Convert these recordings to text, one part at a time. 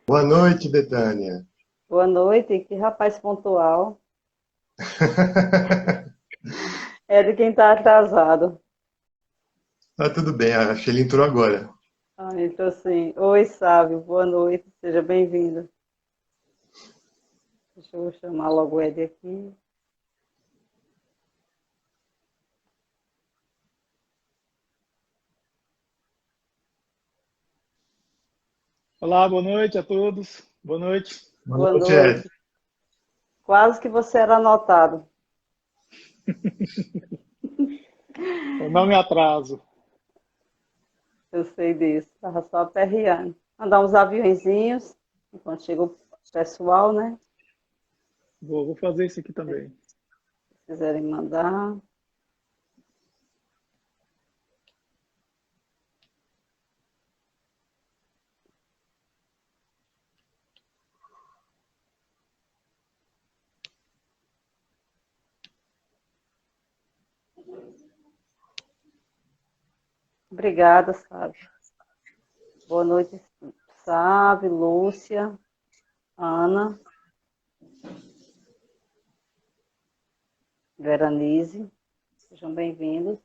Boa noite, Betânia. Boa noite, que rapaz pontual. É de quem está atrasado. Tá tudo bem, a Shelly entrou agora. Então assim, oi, Sávio, boa noite, seja bem-vindo. Deixa eu chamar logo o Ed aqui. Olá, boa noite a todos. Boa noite. Boa Boa noite, Ed. noite. Quase que você era anotado. Eu não me atraso. Eu sei disso, estava só aperreando. Mandar uns aviõezinhos, enquanto chega o pessoal, né? Vou fazer isso aqui também. Se quiserem mandar. Obrigada, Sávio. Boa noite, Sávio, Lúcia, Ana, Veranize. Sejam bem-vindos.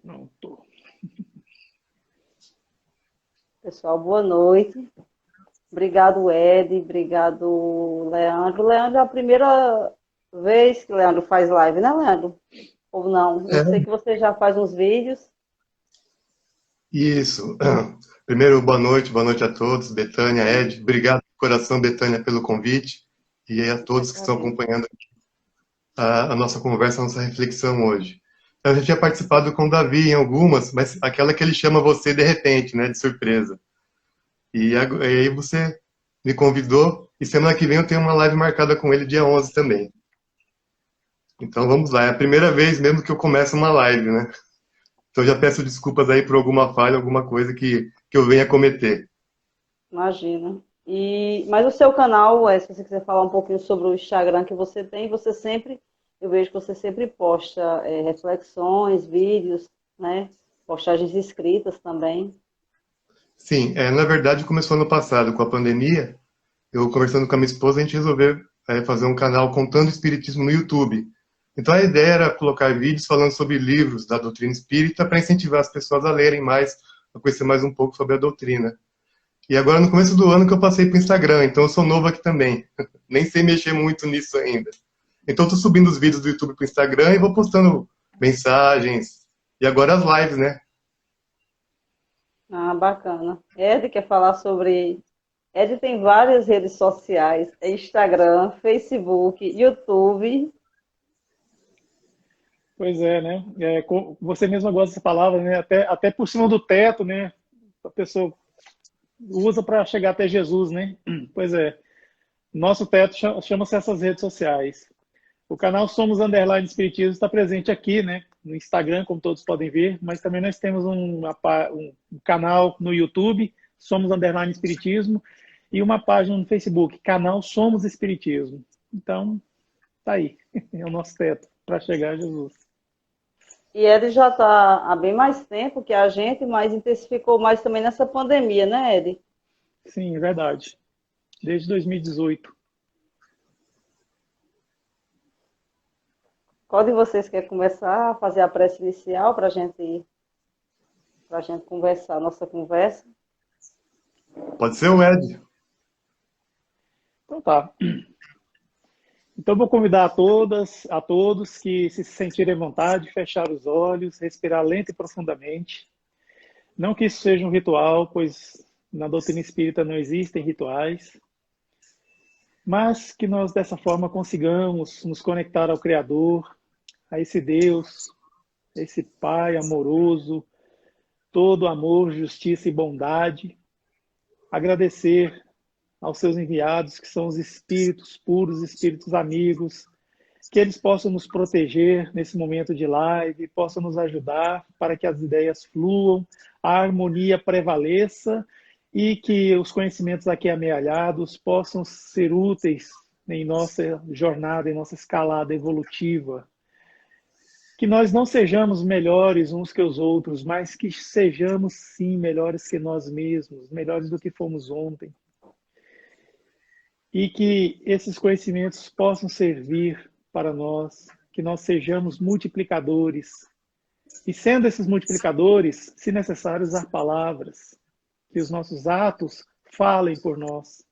Pronto. Pessoal, boa noite. Obrigado, Ed. Obrigado, Leandro. Leandro, é a primeira vez que Leandro faz live, né, Leandro? Ou não? Eu É, sei que você já faz uns vídeos. isso. Primeiro, boa noite a todos, Betânia, Ed. Obrigado de coração, Betânia, pelo convite e a Eu todos que estão agradeço. acompanhando a nossa conversa, a nossa reflexão hoje. Eu já tinha participado com o Davi em algumas, mas aquela que ele chama você de repente, né, de surpresa. E aí você me convidou e semana que vem eu tenho uma live marcada com ele dia 11 também. Então vamos lá, é a primeira vez mesmo que eu começo uma live, né? Então já peço desculpas aí por alguma falha, alguma coisa que eu venha cometer. Imagina. Mas o seu canal, se você quiser falar um pouquinho sobre o Instagram que você tem, eu vejo que você sempre posta reflexões, vídeos, né? Postagens escritas também. Sim, na verdade começou ano passado, com a pandemia. Eu conversando com a minha esposa, a gente resolveu fazer um canal contando espiritismo no YouTube. Então a ideia era colocar vídeos falando sobre livros da doutrina espírita para incentivar as pessoas a lerem mais, a conhecer mais um pouco sobre a doutrina. E agora no começo do ano que eu passei para o Instagram, então eu sou novo aqui também. Nem sei mexer muito nisso ainda. Então estou subindo os vídeos do YouTube para o Instagram e vou postando mensagens. E agora as lives, né? Ah, bacana. Ed quer falar sobre. Ed tem várias redes sociais: Instagram, Facebook, YouTube. Pois é, né? Você mesma gosta dessa palavra, né? Até por cima do teto, né? A pessoa usa para chegar até Jesus, né? Pois é. Nosso teto chama-se essas redes sociais. O canal Somos Underline Espiritismo está presente aqui, né? No Instagram, como todos podem ver, mas também nós temos um canal no YouTube, Somos Underline Espiritismo, e uma página no Facebook, canal Somos Espiritismo. Então, tá aí. É o nosso teto para chegar a Jesus. E Ed já está há bem mais tempo que a gente, mas intensificou mais também nessa pandemia, né, Ed? Sim, é verdade. Desde 2018. Qual de vocês quer começar a fazer a prece inicial para a gente conversar, nossa conversa? Pode ser o Ed. Então tá. Então vou convidar a todas, a todos que se sentirem à vontade, fechar os olhos, respirar lento e profundamente. Não que isso seja um ritual, pois na doutrina espírita não existem rituais, mas que nós dessa forma consigamos nos conectar ao Criador, a esse Deus, a esse Pai amoroso, todo amor, justiça e bondade. Agradecer aos seus enviados, que são os espíritos puros, espíritos amigos, que eles possam nos proteger nesse momento de live, possam nos ajudar para que as ideias fluam, a harmonia prevaleça e que os conhecimentos aqui amealhados possam ser úteis em nossa jornada, em nossa escalada evolutiva. Que nós não sejamos melhores uns que os outros, mas que sejamos, sim, melhores que nós mesmos, melhores do que fomos ontem. E que esses conhecimentos possam servir para nós, que nós sejamos multiplicadores. E sendo esses multiplicadores, se necessário, usar palavras, que os nossos atos falem por nós.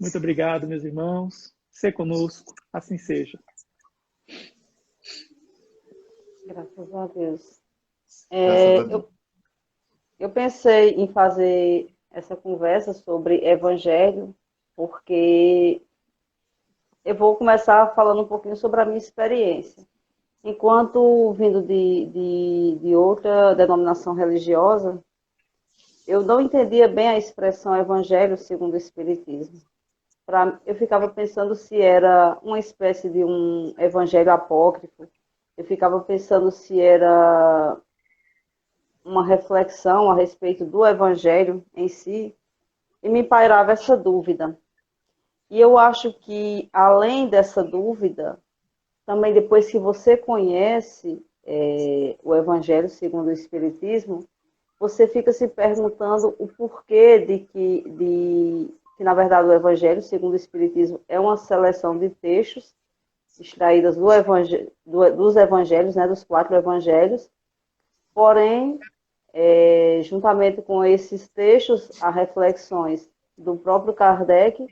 Muito obrigado, meus irmãos. Se conosco, assim seja. Graças a Deus. Graças a Deus. Eu pensei em fazer essa conversa sobre evangelho, porque eu vou começar falando um pouquinho sobre a minha experiência. Enquanto vindo de outra denominação religiosa, eu não entendia bem a expressão evangelho segundo o Espiritismo. Eu ficava pensando se era uma espécie de um evangelho apócrifo, eu ficava pensando se era uma reflexão a respeito do evangelho em si, e me pairava essa dúvida. E eu acho que, além dessa dúvida, também depois que você conhece o evangelho segundo o Espiritismo, você fica se perguntando o porquê que, na verdade, o evangelho segundo o Espiritismo é uma seleção de textos extraídas dos evangelhos, né, dos 4 evangelhos, porém, juntamente com esses textos, há reflexões do próprio Kardec,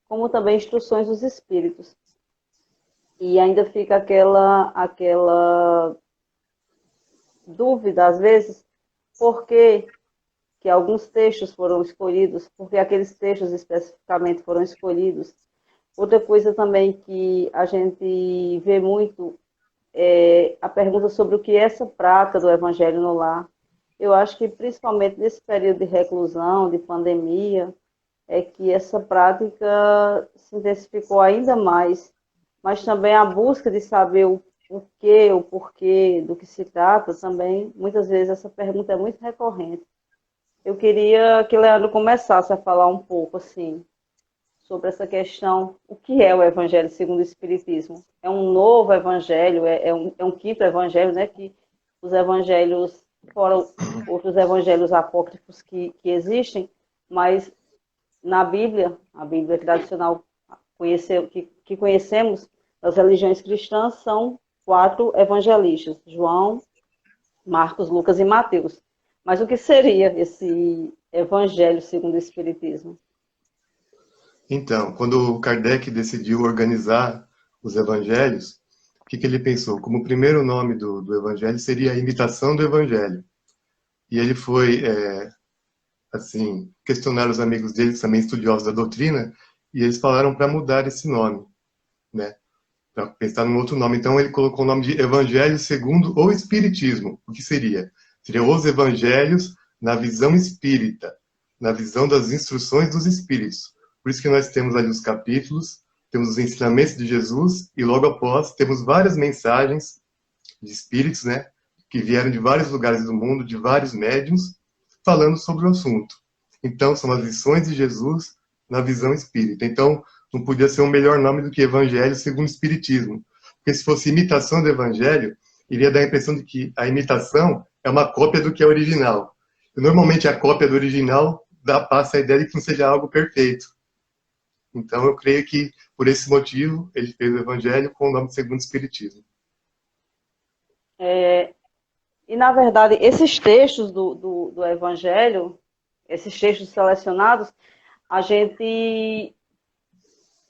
como também instruções dos espíritos. E ainda fica aquela dúvida, às vezes, por que alguns textos foram escolhidos, porque aqueles textos especificamente foram escolhidos. Outra coisa também que a gente vê muito é a pergunta sobre o que é essa prática do Evangelho no lar. Eu acho que, principalmente nesse período de reclusão, de pandemia, é que essa prática se intensificou ainda mais, mas também a busca de saber o porquê do que se trata também, muitas vezes essa pergunta é muito recorrente. Eu queria que o Leandro começasse a falar um pouco, assim, sobre essa questão, o que é o Evangelho segundo o Espiritismo? É um novo Evangelho, é um quinto Evangelho, né, que os Evangelhos, fora outros Evangelhos apócrifos que existem, mas na Bíblia, a Bíblia tradicional que conhecemos, das religiões cristãs, são 4 evangelistas, João, Marcos, Lucas e Mateus. Mas o que seria esse Evangelho segundo o Espiritismo? Então, quando Kardec decidiu organizar os evangelhos, o que ele pensou? Como o primeiro nome do evangelho seria a imitação do evangelho. E ele foi, assim, questionar os amigos dele, também estudiosos da doutrina, e eles falaram para mudar esse nome, né? Para pensar num outro nome. Então ele colocou o nome de Evangelho segundo o Espiritismo. O que seria? Seria os evangelhos na visão espírita, na visão das instruções dos espíritos. Por isso que nós temos ali os capítulos, temos os ensinamentos de Jesus, e logo após temos várias mensagens de espíritos, né, que vieram de vários lugares do mundo, de vários médiuns, falando sobre o assunto. Então, são as lições de Jesus na visão espírita. Então, não podia ser um melhor nome do que Evangelho segundo o Espiritismo. Porque se fosse imitação do Evangelho, iria dar a impressão de que a imitação é uma cópia do que é original. E, normalmente, a cópia do original passa a ideia de que não seja algo perfeito. Então, eu creio que, por esse motivo, ele fez o Evangelho com o nome segundo o Espiritismo. E, na verdade, esses textos do Evangelho, esses textos selecionados,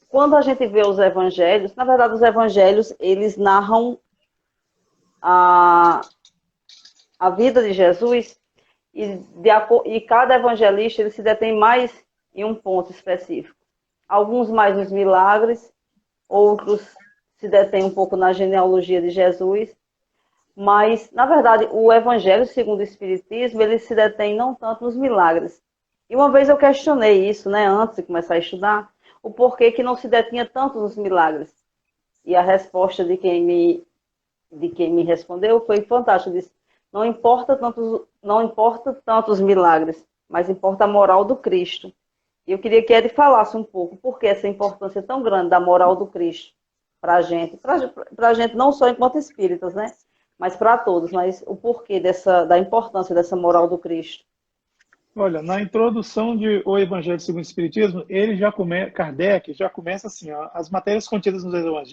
quando a gente vê os Evangelhos, na verdade, os Evangelhos, eles narram a vida de Jesus, e cada evangelista ele se detém mais em um ponto específico. Alguns mais nos milagres, outros se detêm um pouco na genealogia de Jesus, mas, na verdade, o Evangelho segundo o Espiritismo, ele se detém não tanto nos milagres. E uma vez eu questionei isso, né, antes de começar a estudar, o porquê que não se detinha tanto nos milagres. E a resposta de quem me respondeu foi fantástica. Disse, não importa tanto os milagres, mas importa a moral do Cristo. eu queria que ele falasse um pouco por que essa importância tão grande da moral do Cristo para a gente não só enquanto espíritas, né? Mas para todos, mas o porquê da importância dessa moral do Cristo. Olha, na introdução de O Evangelho segundo o Espiritismo, Kardec já começa assim, ó, as matérias contidas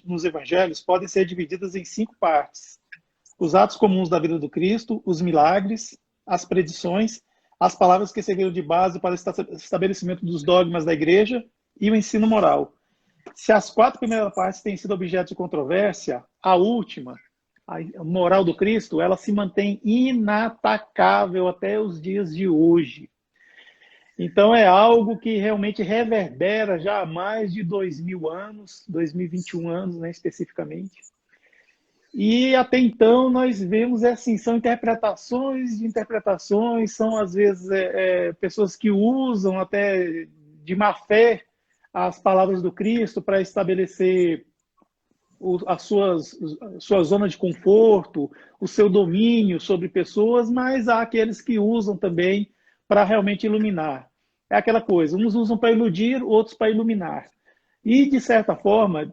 nos evangelhos podem ser divididas em 5 partes. Os atos comuns da vida do Cristo, os milagres, as predições, as palavras que serviram de base para o estabelecimento dos dogmas da igreja e o ensino moral. Se as 4 primeiras partes têm sido objeto de controvérsia, a última, a moral do Cristo, ela se mantém inatacável até os dias de hoje. Então é algo que realmente reverbera já há mais de 2000 anos, 2021 anos, né, especificamente. E até então nós vemos assim, são interpretações de interpretações, são às vezes pessoas que usam até de má fé as palavras do Cristo para estabelecer a sua zona de conforto, o seu domínio sobre pessoas, mas há aqueles que usam também para realmente iluminar. É aquela coisa, uns usam para iludir, outros para iluminar. E, de certa forma,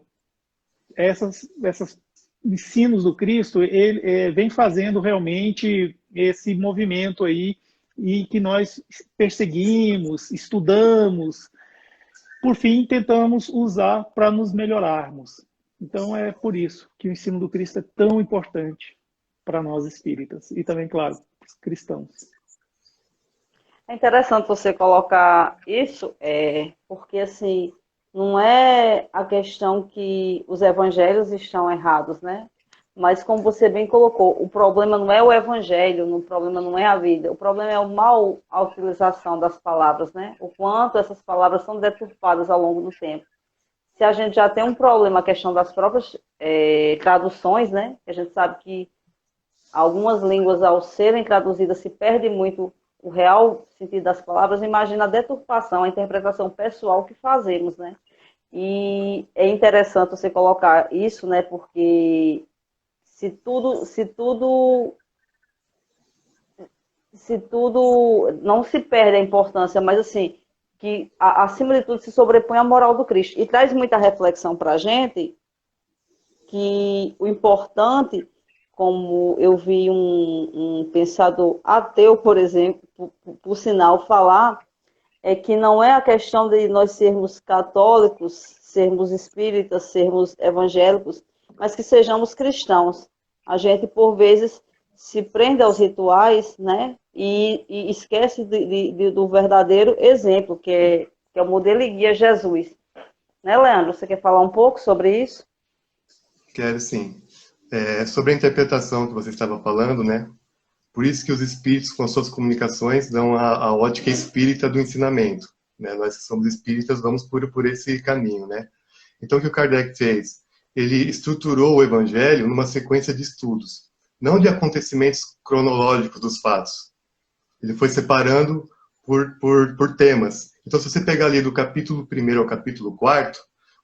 essas ensinos do Cristo, ele vem fazendo realmente esse movimento aí, e que nós perseguimos, estudamos, por fim, tentamos usar para nos melhorarmos. Então, é por isso que o ensino do Cristo é tão importante para nós espíritas, e também, claro, para os cristãos. É interessante você colocar isso, porque assim, não é a questão que os evangelhos estão errados, né? Mas como você bem colocou, o problema não é o evangelho, o problema não é a vida, o problema é a utilização das palavras, né? O quanto essas palavras são deturpadas ao longo do tempo. Se a gente já tem um problema, a questão das próprias traduções, né? A gente sabe que algumas línguas, ao serem traduzidas, se perde muito o real sentido das palavras. Imagina a deturpação, a interpretação pessoal que fazemos, né? E é interessante você colocar isso, né? Porque se tudo não se perde a importância, mas assim, que acima de tudo se sobrepõe a moral do Cristo. E traz muita reflexão para a gente que o importante, como eu vi um pensador ateu, por exemplo, por sinal, falar, é que não é a questão de nós sermos católicos, sermos espíritas, sermos evangélicos, mas que sejamos cristãos. A gente, por vezes, se prende aos rituais, né? E esquece do verdadeiro exemplo, que é o modelo e guia Jesus. Né, Leandro? Você quer falar um pouco sobre isso? Quero sim. Sobre a interpretação que você estava falando, né? Por isso que os espíritos, com as suas comunicações, dão a ótica espírita do ensinamento. Né? Nós que somos espíritas vamos por esse caminho, né? Então, o que o Kardec fez? Ele estruturou o Evangelho numa sequência de estudos, não de acontecimentos cronológicos dos fatos. Ele foi separando por temas. Então, se você pegar ali do capítulo 1º ao capítulo 4º,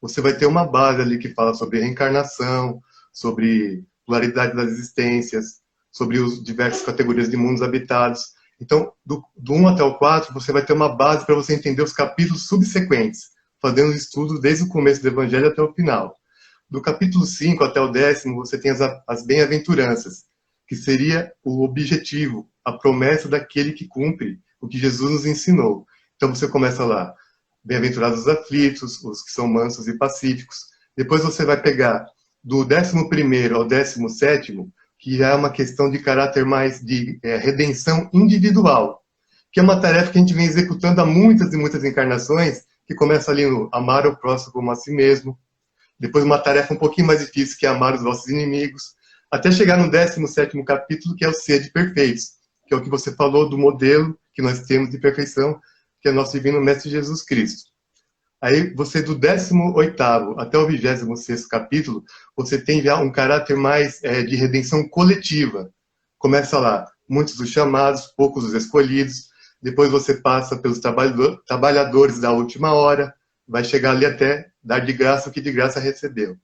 você vai ter uma base ali que fala sobre reencarnação, sobre pluralidade das existências, sobre as diversas categorias de mundos habitados. Então, do 1 até o 4, você vai ter uma base para você entender os capítulos subsequentes, fazendo estudos desde o começo do Evangelho até o final. Do capítulo 5 até o 10º, você tem as bem-aventuranças, que seria o objetivo, a promessa daquele que cumpre o que Jesus nos ensinou. Então, você começa lá, bem-aventurados os aflitos, os que são mansos e pacíficos. Depois você vai pegar do 11º ao 17º, que é uma questão de caráter mais de redenção individual, que é uma tarefa que a gente vem executando há muitas e muitas encarnações, que começa ali no amar o próximo como a si mesmo, depois uma tarefa um pouquinho mais difícil, que é amar os vossos inimigos, até chegar no 17º capítulo, que é o Sede Perfeitos, que é o que você falou do modelo que nós temos de perfeição, que é nosso Divino Mestre Jesus Cristo. Aí você, do 18º até o 26º capítulo, você tem já um caráter mais de redenção coletiva. Começa lá, muitos os chamados, poucos os escolhidos, depois você passa pelos trabalhadores da última hora, vai chegar ali até dar de graça o que de graça recebeu.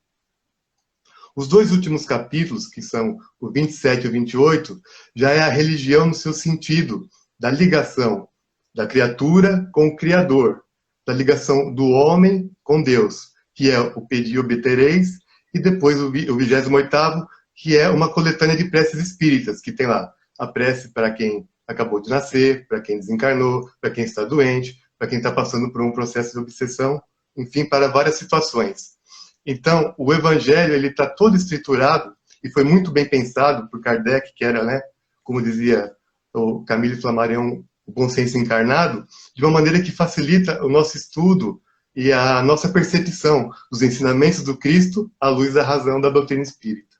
Os 2 últimos capítulos, que são o 27 e o 28, já é a religião no seu sentido, da ligação da criatura com o Criador. da ligação do homem com Deus, que é o Pedi e Obtereis, e depois o 28º, que é uma coletânea de preces espíritas, que tem lá a prece para quem acabou de nascer, para quem desencarnou, para quem está doente, para quem está passando por um processo de obsessão, enfim, para várias situações. Então, o Evangelho ele está todo estruturado e foi muito bem pensado por Kardec, que era, né, como dizia o Camille Flammarion, o bom senso encarnado, de uma maneira que facilita o nosso estudo e a nossa percepção dos ensinamentos do Cristo à luz da razão da doutrina espírita.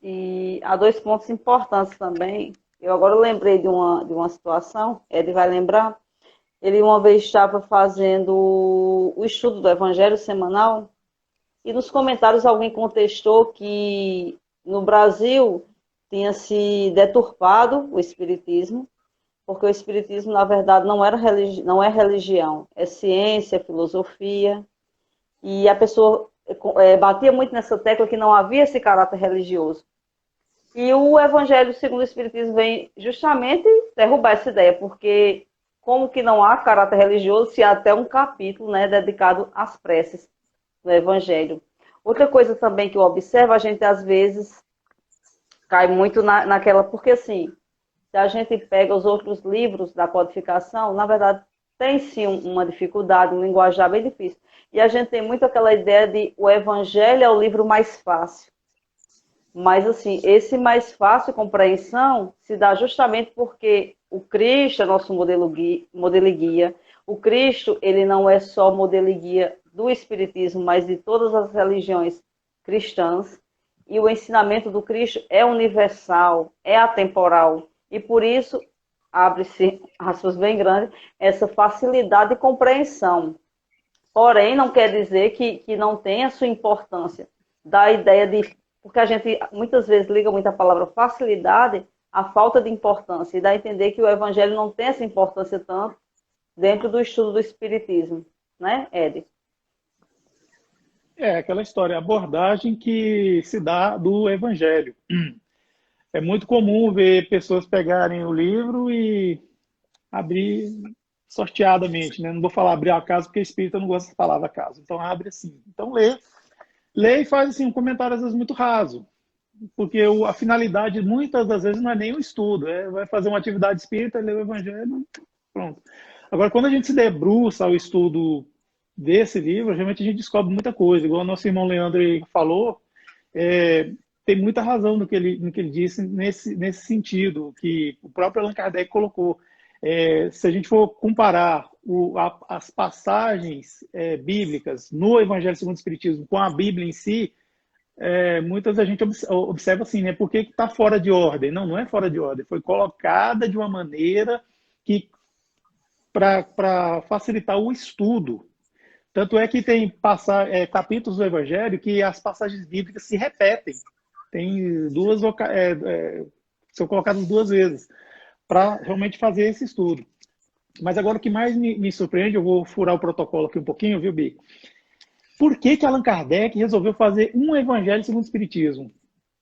E há dois pontos importantes também. Eu agora lembrei de uma situação, ele vai lembrar. Ele uma vez estava fazendo o estudo do Evangelho semanal e nos comentários alguém contestou que no Brasil tinha se deturpado o Espiritismo, porque o Espiritismo, na verdade, não é religião, é ciência, é filosofia. E a pessoa batia muito nessa tecla que não havia esse caráter religioso. E o Evangelho segundo o Espiritismo vem justamente derrubar essa ideia, porque como que não há caráter religioso se há até um capítulo, né, dedicado às preces do Evangelho. Outra coisa também que eu observo, a gente às vezes cai muito naquela, porque assim, se a gente pega os outros livros da codificação, na verdade tem sim uma dificuldade, um linguajar bem difícil. E a gente tem muito aquela ideia de o Evangelho é o livro mais fácil. Mas, assim, esse mais fácil compreensão se dá justamente porque o Cristo é nosso modelo e guia. O Cristo, ele não é só modelo e guia do Espiritismo, mas de todas as religiões cristãs. E o ensinamento do Cristo é universal, é atemporal. E por isso, abre-se, aspas bem grandes, essa facilidade de compreensão. Porém, não quer dizer que não tenha a sua importância. Dá a ideia de... Porque a gente muitas vezes liga muito a palavra facilidade à falta de importância. E dá a entender que o Evangelho não tem essa importância tanto dentro do estudo do Espiritismo. Né, Ed? É aquela história, a abordagem que se dá do Evangelho. É muito comum ver pessoas pegarem o livro e abrir sorteadamente, né? Não vou falar abrir a casa, porque espírita não gosta da palavra casa. Então abre assim. Então lê e faz assim, um comentário às vezes muito raso. Porque a finalidade muitas das vezes não é nem o estudo. Vai fazer uma atividade espírita, lê o Evangelho, pronto. Agora, quando a gente se debruça ao estudo desse livro, realmente a gente descobre muita coisa. Igual o nosso irmão Leandro falou, tem muita razão no que ele disse nesse sentido, que o próprio Allan Kardec colocou. Se a gente for comparar as passagens bíblicas no Evangelho segundo o Espiritismo com a Bíblia em si, muitas a gente observa assim, né? Por que está fora de ordem? Não é fora de ordem. Foi colocada de uma maneira que para facilitar o estudo. Tanto é que tem capítulos do Evangelho que as passagens bíblicas se repetem. Tem são colocadas duas vezes para realmente fazer esse estudo. Mas agora o que mais me surpreende, eu vou furar o protocolo aqui um pouquinho, viu, Bi? Por que Allan Kardec resolveu fazer um Evangelho segundo o Espiritismo?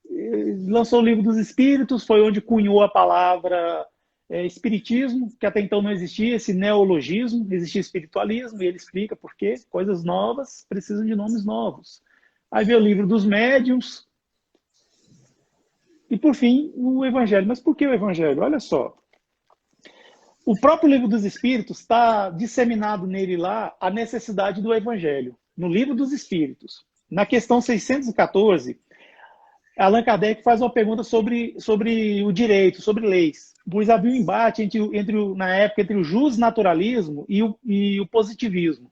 Ele lançou o Livro dos Espíritos, foi onde cunhou a palavra Espiritismo, que até então não existia, esse neologismo, existia espiritualismo, e ele explica por quê. Coisas novas precisam de nomes novos. Aí veio o Livro dos Médiuns, e por fim o Evangelho. Mas por que o Evangelho? Olha só. O próprio Livro dos Espíritos está disseminado nele lá a necessidade do Evangelho. No Livro dos Espíritos, na questão 614, Allan Kardec faz uma pergunta sobre o direito, sobre leis. Pois havia um embate na época entre o justnaturalismo e o positivismo,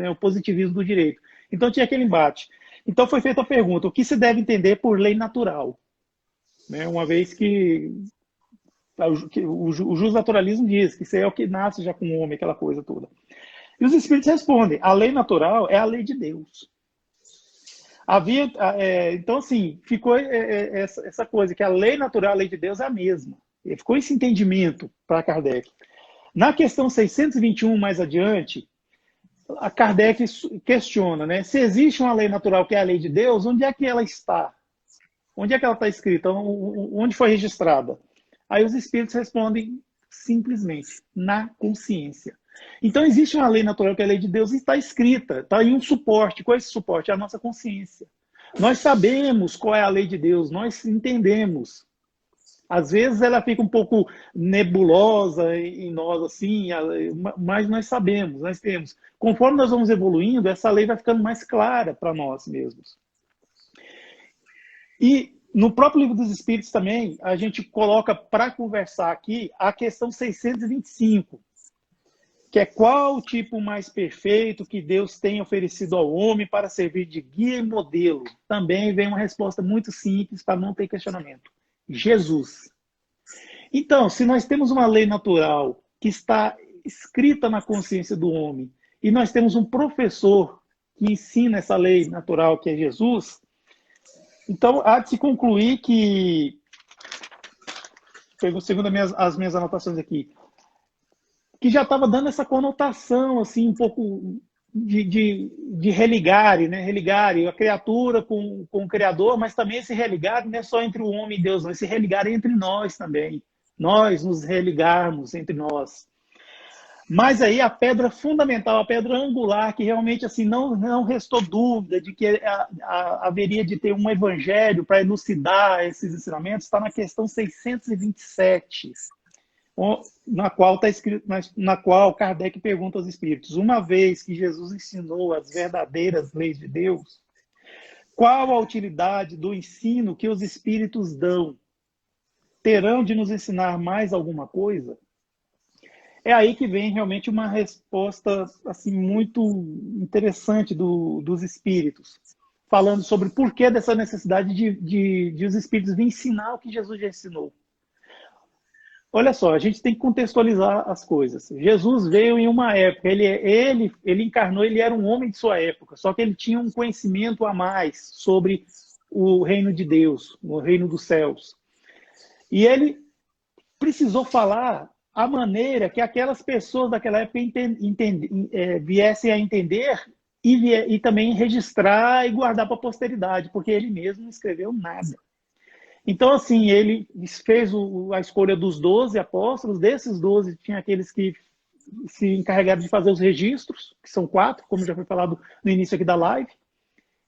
o positivismo do direito. Então tinha aquele embate. Então foi feita a pergunta, o que se deve entender por lei natural? Uma vez que o justnaturalismo diz que isso é o que nasce já com o homem, aquela coisa toda. E os espíritos respondem, a lei natural é a lei de Deus. Então, assim, ficou essa coisa, que a lei natural, a lei de Deus é a mesma. E ficou esse entendimento para Kardec. Na questão 621, mais adiante, a Kardec questiona, né? Se existe uma lei natural que é a lei de Deus, onde é que ela está? Onde é que ela está escrita? Onde foi registrada? Aí os espíritos respondem simplesmente, na consciência. Então, existe uma lei natural, que é a lei de Deus, e está escrita, está aí um suporte. Qual é esse suporte? É a nossa consciência. Nós sabemos qual é a lei de Deus, nós entendemos. Às vezes ela fica um pouco nebulosa em nós, assim, mas nós sabemos, nós temos. Conforme nós vamos evoluindo, essa lei vai ficando mais clara para nós mesmos. E no próprio Livro dos Espíritos também, a gente coloca para conversar aqui a questão 625, que é qual o tipo mais perfeito que Deus tem oferecido ao homem para servir de guia e modelo. Também vem uma resposta muito simples para não ter questionamento. Jesus. Então, se nós temos uma lei natural que está escrita na consciência do homem, e nós temos um professor que ensina essa lei natural, que é Jesus, então há de se concluir que, segundo as minhas anotações aqui, que já estava dando essa conotação, assim, um pouco de religare, né? Religare, a criatura com o Criador, mas também esse religare não é só entre o homem e Deus, não, esse religare é entre nós também. Nós nos religarmos entre nós. Mas aí a pedra fundamental, a pedra angular, que realmente assim não restou dúvida de que haveria de ter um evangelho para elucidar esses ensinamentos, está na questão 627. Na qual está escrito, na qual Kardec pergunta aos espíritos: uma vez que Jesus ensinou as verdadeiras leis de Deus, qual a utilidade do ensino que os espíritos dão? Terão de nos ensinar mais alguma coisa? É aí que vem realmente uma resposta assim muito interessante dos espíritos, falando sobre o porquê dessa necessidade de os espíritos virem ensinar o que Jesus já ensinou. Olha só, a gente tem que contextualizar as coisas. Jesus veio em uma época, ele encarnou, ele era um homem de sua época, só que ele tinha um conhecimento a mais sobre o reino de Deus, o reino dos céus. E ele precisou falar a maneira que aquelas pessoas daquela época viessem a entender e também registrar e guardar para a posteridade, porque ele mesmo não escreveu nada. Então, assim, ele fez a escolha dos 12 apóstolos. Desses 12, tinha aqueles que se encarregaram de fazer os registros, que são 4, como já foi falado no início aqui da live.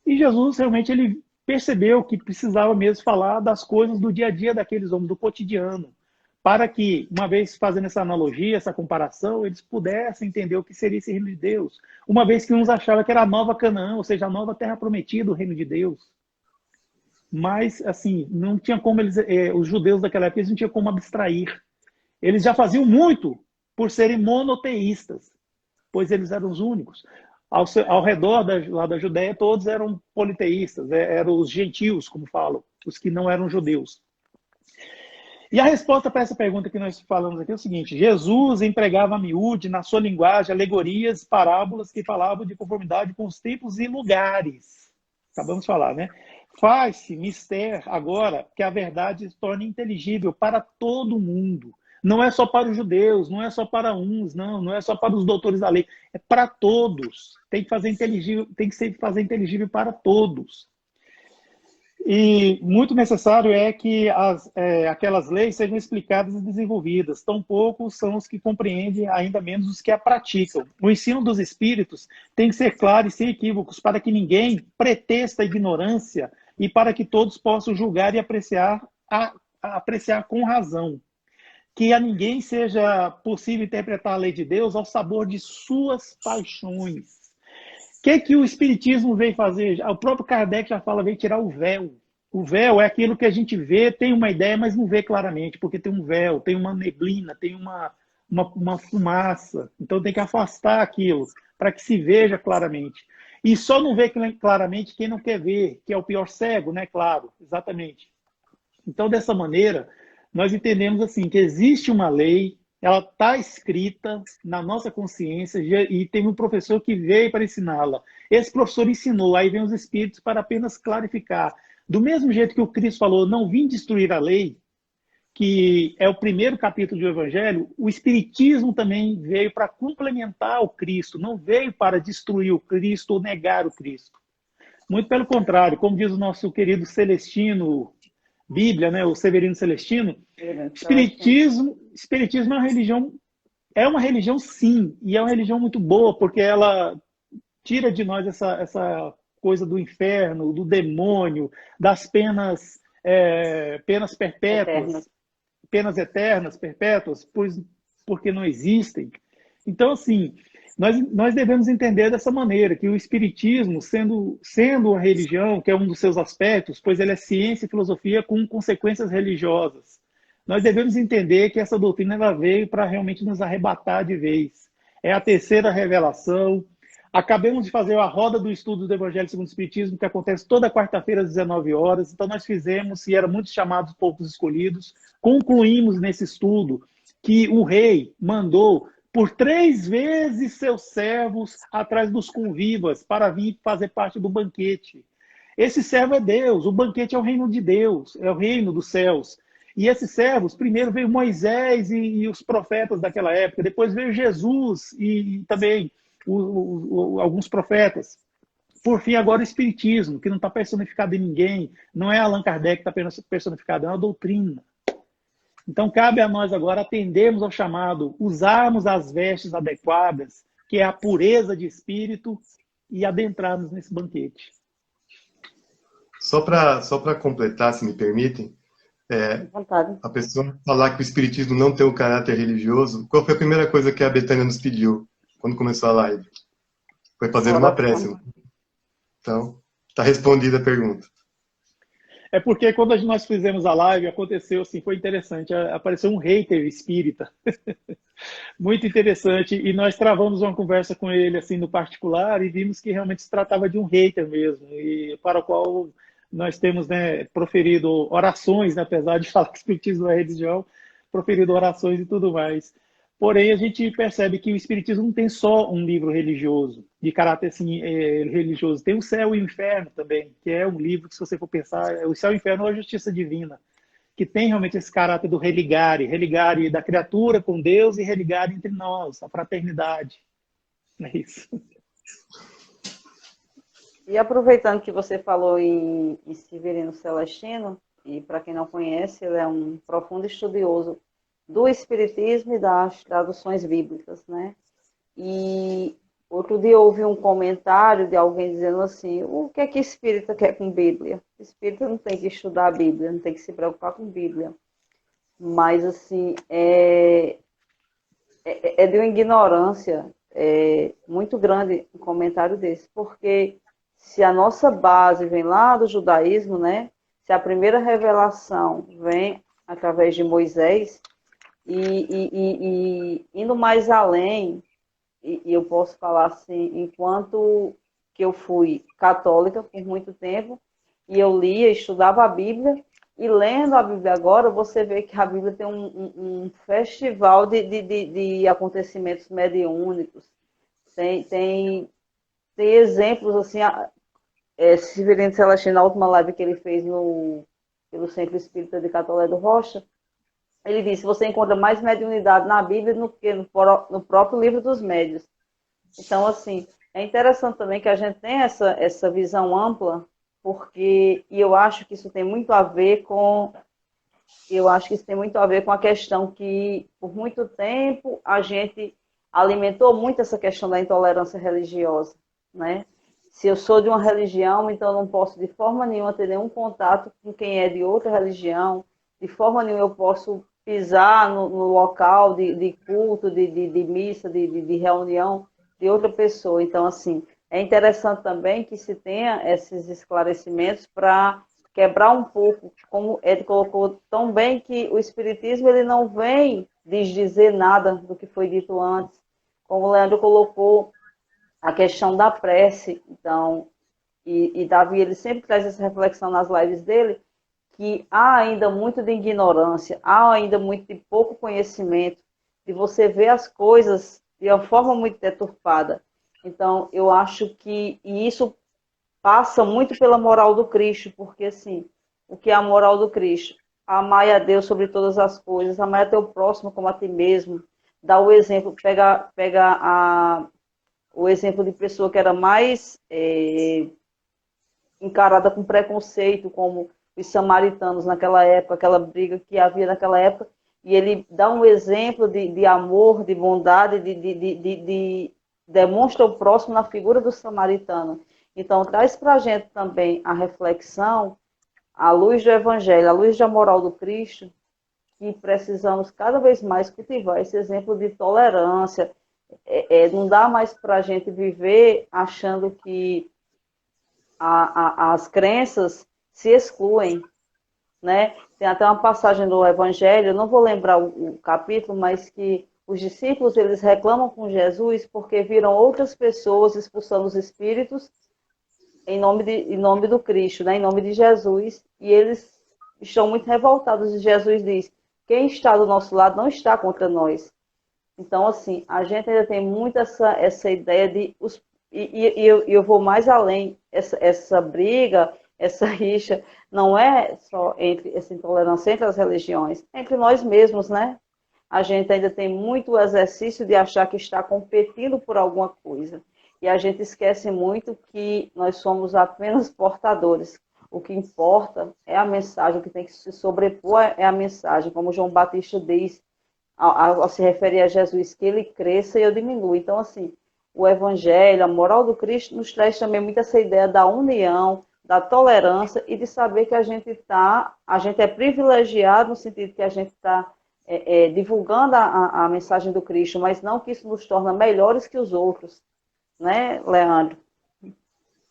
E Jesus, realmente, ele percebeu que precisava mesmo falar das coisas do dia a dia daqueles homens, do cotidiano, para que, uma vez fazendo essa analogia, essa comparação, eles pudessem entender o que seria esse reino de Deus. Uma vez que uns achavam que era a nova Canaã, ou seja, a nova terra prometida, o reino de Deus. Mas, assim, não tinha como os judeus daquela época, eles não tinham como abstrair. Eles já faziam muito por serem monoteístas, pois eles eram os únicos. Ao redor lá da Judéia, todos eram politeístas, eram os gentios, como falam, os que não eram judeus. E a resposta para essa pergunta que nós falamos aqui é o seguinte: Jesus empregava a miúde, na sua linguagem, alegorias, parábolas que falavam de conformidade com os tempos e lugares. Acabamos de falar, né? Faz-se mister agora que a verdade se torne inteligível para todo mundo. Não é só para os judeus, não é só para uns, não é só para os doutores da lei, é para todos. Tem que fazer inteligível para todos. E muito necessário é que aquelas leis sejam explicadas e desenvolvidas. Tão poucos são os que compreendem, ainda menos os que a praticam. O ensino dos espíritos tem que ser claro e sem equívocos, para que ninguém pretexta a ignorância e para que todos possam julgar e apreciar com razão. Que a ninguém seja possível interpretar a lei de Deus ao sabor de suas paixões. O que o Espiritismo veio fazer? O próprio Kardec já fala, veio tirar o véu. O véu é aquilo que a gente vê, tem uma ideia, mas não vê claramente, porque tem um véu, tem uma neblina, tem uma fumaça. Então tem que afastar aquilo, para que se veja claramente. E só não vê claramente quem não quer ver, que é o pior cego, né? Claro, exatamente. Então, dessa maneira, nós entendemos assim, que existe uma lei, ela está escrita na nossa consciência e tem um professor que veio para ensiná-la. Esse professor ensinou, aí vem os espíritos para apenas clarificar. Do mesmo jeito que o Cristo falou, não vim destruir a lei, que é o primeiro capítulo do Evangelho, o Espiritismo também veio para complementar o Cristo, não veio para destruir o Cristo ou negar o Cristo. Muito pelo contrário, como diz o nosso querido Celestino, Bíblia, né, o Severino Celestino, Espiritismo é uma religião é uma religião, sim, e é uma religião muito boa, porque ela tira de nós essa coisa do inferno, do demônio, das penas, penas Eternas. perpétuas, penas eternas, perpétuas, porque não existem. Então, assim, nós devemos entender dessa maneira, que o Espiritismo, sendo uma religião, que é um dos seus aspectos, pois ele é ciência e filosofia com consequências religiosas, nós devemos entender que essa doutrina ela veio para realmente nos arrebatar de vez. É a terceira revelação. Acabamos de fazer a roda do estudo do Evangelho segundo o Espiritismo, que acontece toda quarta-feira às 19 horas. Então, nós fizemos, e eram muitos chamados poucos escolhidos, concluímos nesse estudo que o rei mandou por 3 vezes seus servos atrás dos convivas para vir fazer parte do banquete. Esse servo é Deus, o banquete é o reino de Deus, é o reino dos céus. E esses servos, primeiro veio Moisés e os profetas daquela época, depois veio Jesus e também alguns profetas. Por fim, agora o Espiritismo, que não está personificado em ninguém, não é Allan Kardec que está personificado, é uma doutrina. Então, cabe a nós agora atendermos ao chamado, usarmos as vestes adequadas, que é a pureza de espírito, e adentrarmos nesse banquete. Só para completar, se me permitem, a pessoa falar que o Espiritismo não tem um caráter religioso, qual foi a primeira coisa que a Betânia nos pediu quando começou a live? Foi fazer uma prece. Então, está respondida a pergunta. É porque quando nós fizemos a live, aconteceu assim, foi interessante, apareceu um hater espírita, muito interessante, e nós travamos uma conversa com ele assim no particular e vimos que realmente se tratava de um hater mesmo, e para o qual nós temos, né, proferido orações, né, apesar de falar que o espiritismo é religião, proferido orações e tudo mais. Porém, a gente percebe que o Espiritismo não tem só um livro religioso, de caráter assim, religioso. Tem o Céu e o Inferno também, que é um livro que, se você for pensar, o Céu e o Inferno é a justiça divina, que tem realmente esse caráter do religare da criatura com Deus e religare entre nós, a fraternidade. É isso. E aproveitando que você falou em Severino Celestino, e para quem não conhece, ele é um profundo estudioso do Espiritismo e das traduções bíblicas, né? E outro dia eu ouvi um comentário de alguém dizendo assim, o que é que espírita quer com Bíblia? Espírita não tem que estudar a Bíblia, não tem que se preocupar com Bíblia. Mas, assim, é de uma ignorância muito grande um comentário desse, porque se a nossa base vem lá do judaísmo, né? Se a primeira revelação vem através de Moisés, e indo mais além, e eu posso falar assim, enquanto que eu fui católica por muito tempo, e eu lia, estudava a Bíblia, e lendo a Bíblia agora, você vê que a Bíblia tem um festival de acontecimentos mediúnicos, tem exemplos, assim, Severino Celestino, na última live que ele fez pelo Centro Espírita de Catolé do Rocha, ele disse, você encontra mais mediunidade na Bíblia do que no próprio livro dos médios. Então, assim, é interessante também que a gente tenha essa visão ampla, porque e eu acho que isso tem muito a ver com a questão que, por muito tempo, a gente alimentou muito essa questão da intolerância religiosa, né? Se eu sou de uma religião, então eu não posso de forma nenhuma ter nenhum contato com quem é de outra religião, de forma nenhuma eu posso pisar no local de culto, de missa, de reunião de outra pessoa. Então, assim, é interessante também que se tenha esses esclarecimentos para quebrar um pouco, como ele colocou tão bem, que o Espiritismo ele não vem desdizer nada do que foi dito antes, como o Leandro colocou, a questão da prece. Então, e Davi, ele sempre traz essa reflexão nas lives dele, que há ainda muito de ignorância, há ainda muito de pouco conhecimento, de você ver as coisas de uma forma muito deturpada. Então, eu acho que isso passa muito pela moral do Cristo, porque, assim, o que é a moral do Cristo? Amar a Deus sobre todas as coisas, amar a teu próximo como a ti mesmo, dar o exemplo, pega o exemplo de pessoa que era mais encarada com preconceito, como os samaritanos naquela época, aquela briga que havia naquela época, e ele dá um exemplo de amor, de bondade, demonstra o próximo na figura do samaritano. Então, traz para a gente também a reflexão, à luz do Evangelho, à luz da moral do Cristo, que precisamos cada vez mais cultivar esse exemplo de tolerância. Não dá mais para a gente viver achando que as crenças se excluem, né? Tem até uma passagem do Evangelho, eu não vou lembrar o capítulo, mas que os discípulos eles reclamam com Jesus porque viram outras pessoas expulsando os espíritos em nome do Cristo, né? Em nome de Jesus, e eles estão muito revoltados. E Jesus diz: quem está do nosso lado não está contra nós. Então, assim, a gente ainda tem muito essa ideia de... eu vou mais além. Essa briga, essa rixa, não é só entre essa intolerância entre as religiões, é entre nós mesmos, né? A gente ainda tem muito exercício de achar que está competindo por alguma coisa. E a gente esquece muito que nós somos apenas portadores. O que importa é a mensagem, o que tem que se sobrepor é a mensagem. Como João Batista diz, ao se referir a Jesus, que ele cresça e eu diminua. Então, assim, o Evangelho, a moral do Cristo, nos traz também muito essa ideia da união, da tolerância e de saber que a gente é privilegiado no sentido que a gente está divulgando a mensagem do Cristo, mas não que isso nos torna melhores que os outros, né, Leandro?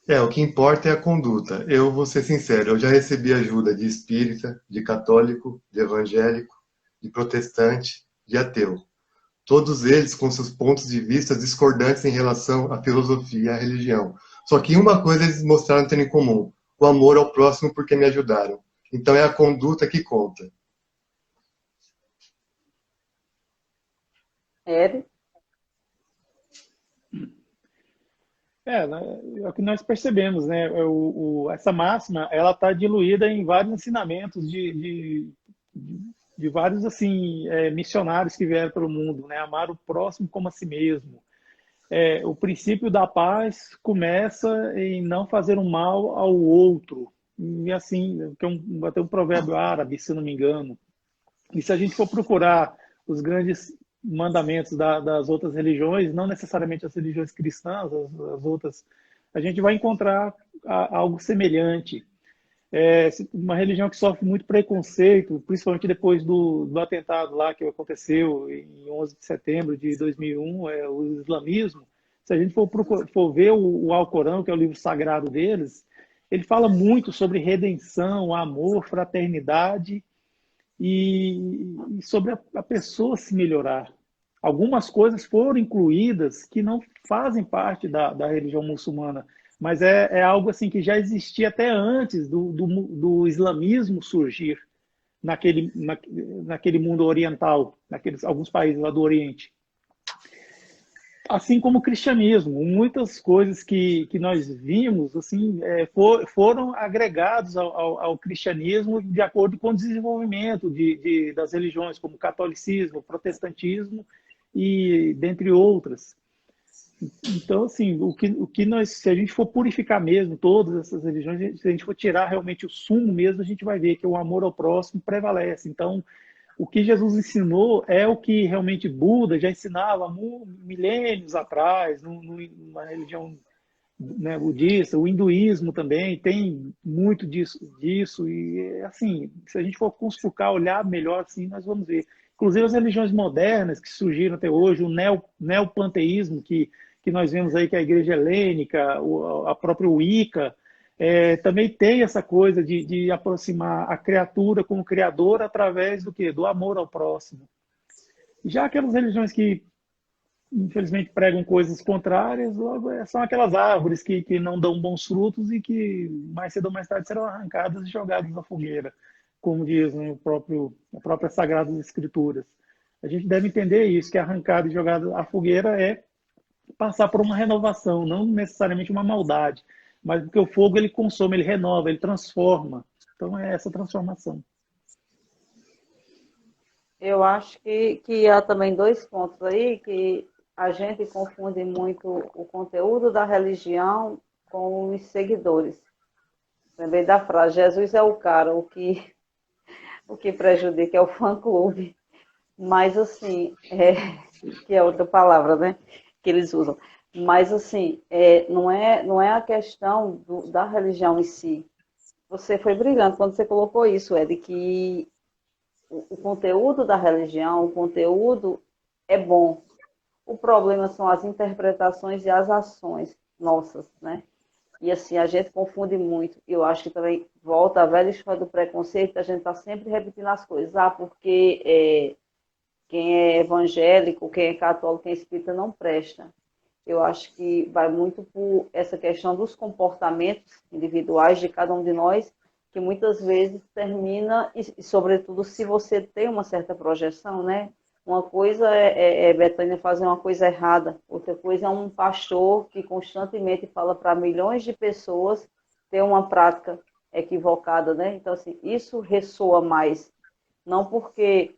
O que importa é a conduta. Eu vou ser sincero, eu já recebi ajuda de espírita, de católico, de evangélico, de protestante, de ateu. Todos eles com seus pontos de vista discordantes em relação à filosofia e à religião. Só que uma coisa eles mostraram ter em comum: o amor ao próximo porque me ajudaram. Então é a conduta que conta. Eri? É o que nós percebemos, né? Essa máxima, ela está diluída em vários ensinamentos de vários assim missionários que vieram pelo mundo, né? Amar o próximo como a si mesmo. O princípio da paz começa em não fazer um mal ao outro. E assim, tem um provérbio árabe, se não me engano. E se a gente for procurar os grandes mandamentos das outras religiões, não necessariamente as religiões cristãs, as outras, a gente vai encontrar algo semelhante. Uma religião que sofre muito preconceito, principalmente depois do atentado lá que aconteceu em 11 de setembro de 2001, o islamismo. Se a gente for ver o Alcorão, que é o livro sagrado deles, ele fala muito sobre redenção, amor, fraternidade e sobre a pessoa se melhorar. Algumas coisas foram incluídas que não fazem parte da religião muçulmana, mas é algo assim que já existia até antes do islamismo surgir naquele mundo oriental, alguns países lá do Oriente. Assim como o cristianismo, muitas coisas que nós vimos assim foram agregados ao cristianismo de acordo com o desenvolvimento das religiões, como o catolicismo, o protestantismo e dentre outras. Então, assim, se a gente for purificar mesmo todas essas religiões, se a gente for tirar realmente o sumo mesmo, a gente vai ver que o amor ao próximo prevalece. Então, o que Jesus ensinou é o que realmente Buda já ensinava há milênios atrás, numa religião, né, budista. O hinduísmo também tem muito disso. E, assim, se a gente for consultar, olhar melhor, assim, nós vamos ver. Inclusive as religiões modernas que surgiram até hoje, o neopanteísmo, que nós vemos aí, que é a igreja helênica, a própria Wicca, também tem essa coisa de aproximar a criatura com o Criador através do quê? Do amor ao próximo. Já aquelas religiões que, infelizmente, pregam coisas contrárias, logo são aquelas árvores que não dão bons frutos e que mais cedo ou mais tarde serão arrancadas e jogadas na fogueira, como diz, né, a própria Sagradas Escrituras. A gente deve entender isso, que arrancada e jogada à fogueira é passar por uma renovação, não necessariamente uma maldade, mas porque o fogo ele consome, ele renova, ele transforma. Então é essa transformação. Eu acho que há também dois pontos aí que a gente confunde muito o conteúdo da religião com os seguidores. Lembrei da frase: Jesus é o cara, o que prejudica é o fã-clube. Mas assim, que é outra palavra, né? Que eles usam. Mas assim, não é a questão da religião em si. Você foi brilhante quando você colocou isso, de que o conteúdo da religião, o conteúdo é bom. O problema são as interpretações e as ações nossas, né? E assim, a gente confunde muito. Eu acho que também volta a velha história do preconceito, a gente está sempre repetindo as coisas. Ah, porque quem é evangélico, quem é católico, quem é espírita não presta. Eu acho que vai muito por essa questão dos comportamentos individuais de cada um de nós, que muitas vezes termina, e sobretudo se você tem uma certa projeção, né? Uma coisa é Betânia fazer uma coisa errada, outra coisa é um pastor que constantemente fala para milhões de pessoas ter uma prática equivocada, né? Então, assim, isso ressoa mais. Não porque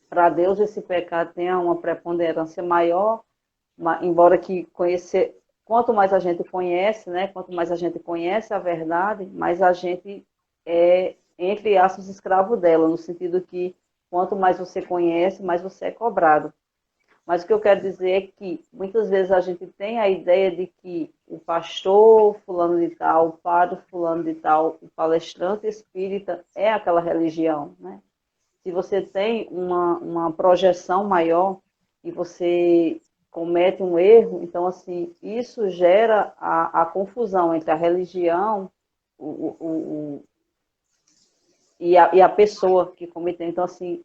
para Deus esse pecado tenha uma preponderância maior, embora que conhecer, quanto mais a gente conhece, né, quanto mais a gente conhece a verdade, mais a gente é, entre aspas, escravo dela, no sentido que quanto mais você conhece, mais você é cobrado. Mas o que eu quero dizer é que muitas vezes a gente tem a ideia de que o pastor fulano de tal, o padre fulano de tal, o palestrante espírita é aquela religião, né? Se você tem uma projeção maior e você comete um erro, então, assim, isso gera a confusão entre a religião e a pessoa que cometeu. Então, assim,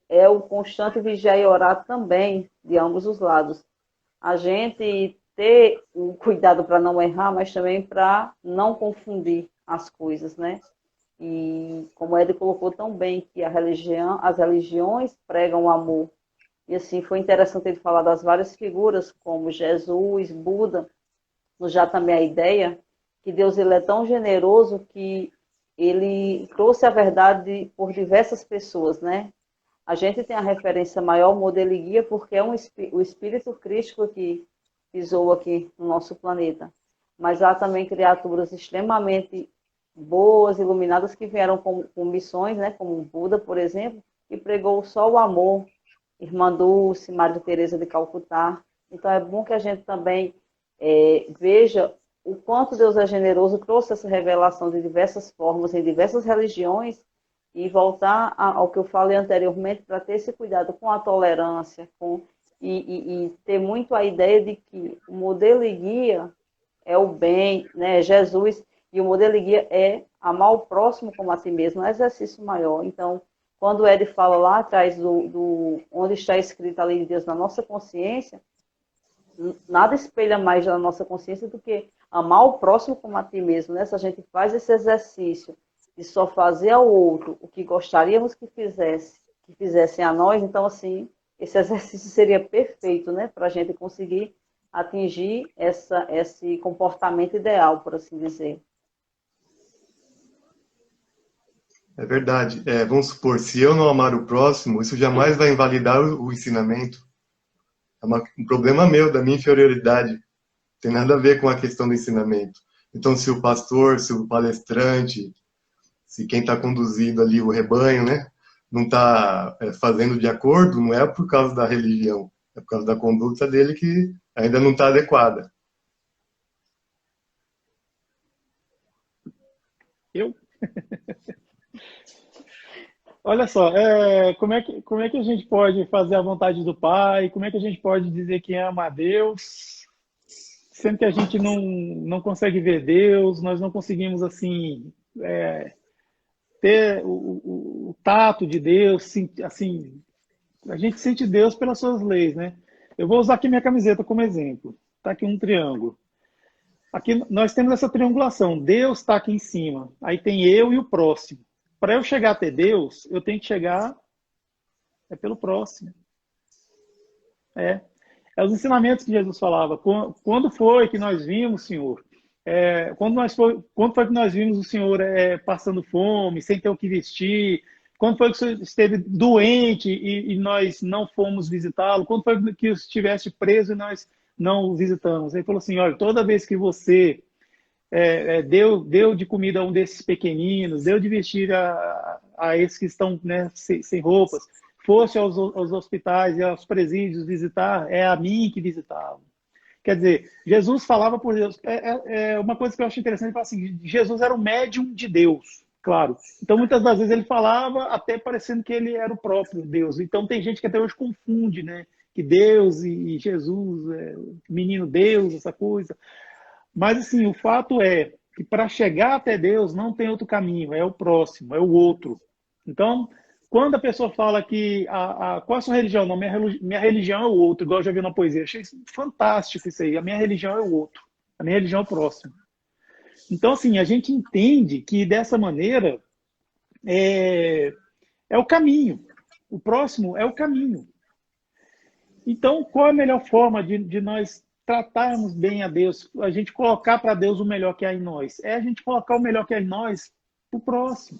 é o constante vigiar e orar também de ambos os lados. A gente ter o cuidado para não errar, mas também para não confundir as coisas, né? E como ele colocou tão bem que as religiões pregam o amor. E assim, foi interessante ele falar das várias figuras, como Jesus, Buda, nos dá também a ideia que Deus ele é tão generoso que ele trouxe a verdade por diversas pessoas, né? A gente tem a referência maior, modelo e guia, porque é o Espírito Crístico que pisou aqui no nosso planeta. Mas há também criaturas extremamente boas, iluminadas, que vieram com missões, né, como o Buda, por exemplo, e pregou só o amor, Irmã Dulce, Maria Teresa de Calcutá. Então é bom que a gente também veja o quanto Deus é generoso, trouxe essa revelação de diversas formas, em diversas religiões, e voltar ao que eu falei anteriormente, para ter esse cuidado com a tolerância, e ter muito a ideia de que o modelo e guia é o bem, né? Jesus, e o modelo e guia é amar o próximo como a ti mesmo, é um exercício maior. Então, quando o Ed fala lá atrás onde está escrito a lei de Deus na nossa consciência, nada espelha mais na nossa consciência do que amar o próximo como a ti mesmo, né? Se a gente faz esse exercício de só fazer ao outro o que gostaríamos que fizessem a nós, então, assim, esse exercício seria perfeito, né? Para a gente conseguir atingir esse comportamento ideal, por assim dizer. É verdade. Vamos supor, se eu não amar o próximo, isso jamais vai invalidar o ensinamento. É um problema meu, da minha inferioridade. Tem nada a ver com a questão do ensinamento. Então, se o pastor, se o palestrante, se quem está conduzindo ali o rebanho, né, não está fazendo de acordo, não é por causa da religião, é por causa da conduta dele que ainda não está adequada. Eu? Olha só, como é que a gente pode fazer a vontade do Pai? Como é que a gente pode dizer que ama a Deus, sendo que a gente não consegue ver Deus, nós não conseguimos, assim, ter o tato de Deus, assim, a gente sente Deus pelas suas leis, né? Eu vou usar aqui minha camiseta como exemplo. Está aqui um triângulo. Aqui nós temos essa triangulação. Deus está aqui em cima. Aí tem eu e o próximo. Para eu chegar até Deus, eu tenho que chegar pelo próximo. É os ensinamentos que Jesus falava. Quando foi que nós vimos, Senhor? Quando foi que nós vimos o Senhor passando fome, sem ter o que vestir? Quando foi que o Senhor esteve doente e nós não fomos visitá-lo? Quando foi que estivesse preso e nós não o visitamos? Ele falou assim, olha, toda vez que você deu de comida a um desses pequeninos, deu de vestir a esses que estão, né, sem roupas, fosse aos hospitais e aos presídios visitar, é a mim que visitavam. Quer dizer, Jesus falava por Deus. É uma coisa que eu acho interessante, ele fala assim, Jesus era o médium de Deus, claro. Então, muitas das vezes ele falava até parecendo que ele era o próprio Deus. Então, tem gente que até hoje confunde, né? Que Deus e Jesus, menino Deus, essa coisa. Mas, assim, o fato é que para chegar até Deus não tem outro caminho, é o próximo, é o outro. Então, quando a pessoa fala que qual é a sua religião? Não, minha religião é o outro, igual eu já vi na poesia. Achei fantástico isso aí. A minha religião é o outro. A minha religião é o próximo. Então, assim, a gente entende que dessa maneira é o caminho. O próximo é o caminho. Então, qual é a melhor forma de nós tratarmos bem a Deus? A gente colocar para Deus o melhor que há em nós. É a gente colocar o melhor que há em nós para o próximo.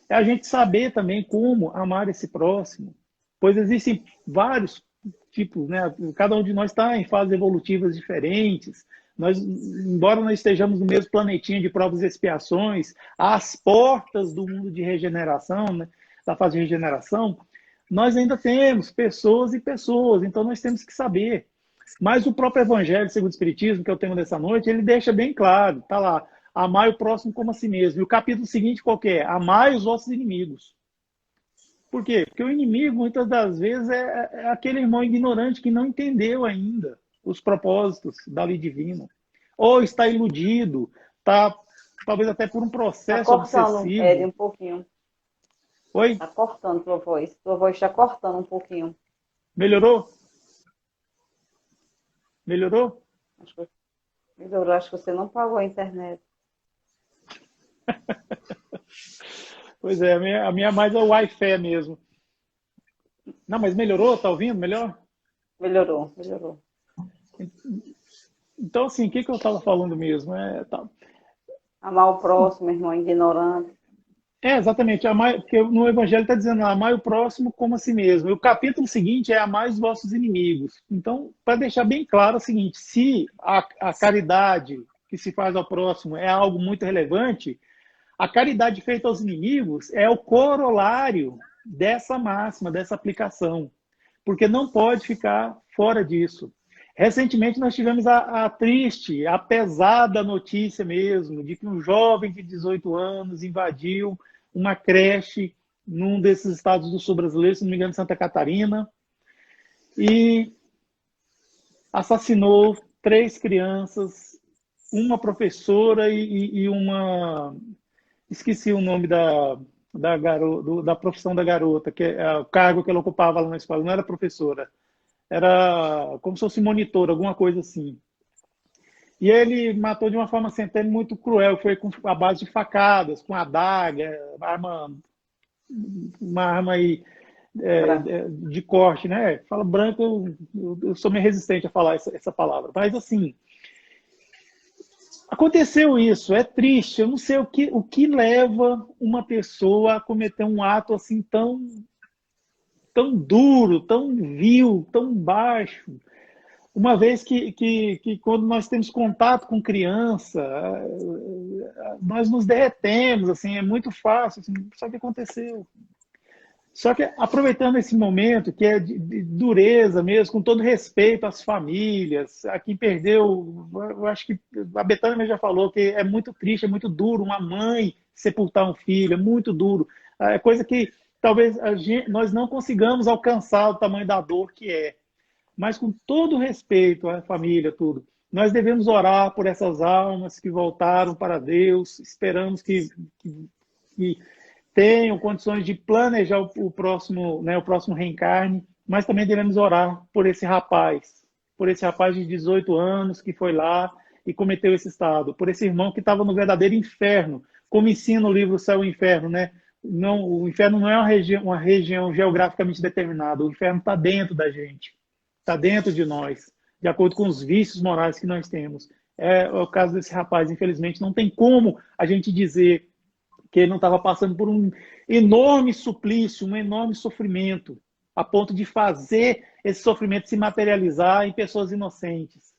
É a gente saber também como amar esse próximo. Pois existem vários tipos, né? Cada um de nós está em fases evolutivas diferentes. Nós, embora nós estejamos no mesmo planetinha de provas e expiações, às portas do mundo de regeneração, né? Da fase de regeneração, nós ainda temos pessoas e pessoas, então nós temos que saber. Mas o próprio Evangelho, segundo o Espiritismo, que é o tema dessa noite, ele deixa bem claro, está lá, amai o próximo como a si mesmo. E o capítulo seguinte qual que é? Amai os vossos inimigos. Por quê? Porque o inimigo, muitas das vezes, é aquele irmão ignorante que não entendeu ainda os propósitos da lei divina. Ou está iludido, está talvez até por um processo obsessivo. Ed, um pouquinho. Oi? Está cortando tua voz. Tua voz está cortando um pouquinho. Melhorou? Melhorou? Melhorou. Acho que você não pagou a internet. Pois é, a minha mais é o Wi-Fi mesmo. Não, mas melhorou? Tá ouvindo melhor? Melhorou, melhorou. Então, assim, o que eu estava falando mesmo? Amar o próximo, irmão ignorante. Exatamente. Porque no Evangelho está dizendo amar o próximo como a si mesmo. E o capítulo seguinte é amar os vossos inimigos. Então, para deixar bem claro é o seguinte, se a caridade que se faz ao próximo é algo muito relevante, a caridade feita aos inimigos é o corolário dessa máxima, dessa aplicação. Porque não pode ficar fora disso. Recentemente nós tivemos a triste, a pesada notícia mesmo, de que um jovem de 18 anos invadiu uma creche num desses estados do sul brasileiro, se não me engano, Santa Catarina, e assassinou 3 crianças, uma professora e uma... Esqueci o nome da profissão da garota, que é o cargo que ela ocupava lá na escola. Não era professora, era como se fosse monitora, alguma coisa assim. E ele matou de uma forma assim, até muito cruel, foi com a base de facadas, com adaga, uma arma aí, de corte, né? Fala branco, eu sou meio resistente a falar essa palavra. Mas assim, aconteceu isso, é triste. Eu não sei o que leva uma pessoa a cometer um ato assim tão duro, tão vil, tão baixo. Uma vez que quando nós temos contato com criança, nós nos derretemos, assim, é muito fácil, assim, só que aconteceu. Só que aproveitando esse momento, que é de dureza mesmo, com todo respeito às famílias, a quem perdeu, eu acho que a Betânia já falou que é muito triste, é muito duro uma mãe sepultar um filho, é muito duro. É coisa que talvez nós não consigamos alcançar o tamanho da dor que é. Mas com todo respeito à família, tudo, nós devemos orar por essas almas que voltaram para Deus, esperamos que tenham condições de planejar o próximo, né, o próximo reencarne, mas também devemos orar por esse rapaz de 18 anos que foi lá e cometeu esse estado, por esse irmão que estava no verdadeiro inferno, como ensina o livro Céu e Inferno, né? Não, o inferno não é uma região geograficamente determinada, o inferno está dentro da gente, está dentro de nós, de acordo com os vícios morais que nós temos. É o caso desse rapaz, infelizmente, não tem como a gente dizer que ele não estava passando por um enorme suplício, um enorme sofrimento, a ponto de fazer esse sofrimento se materializar em pessoas inocentes.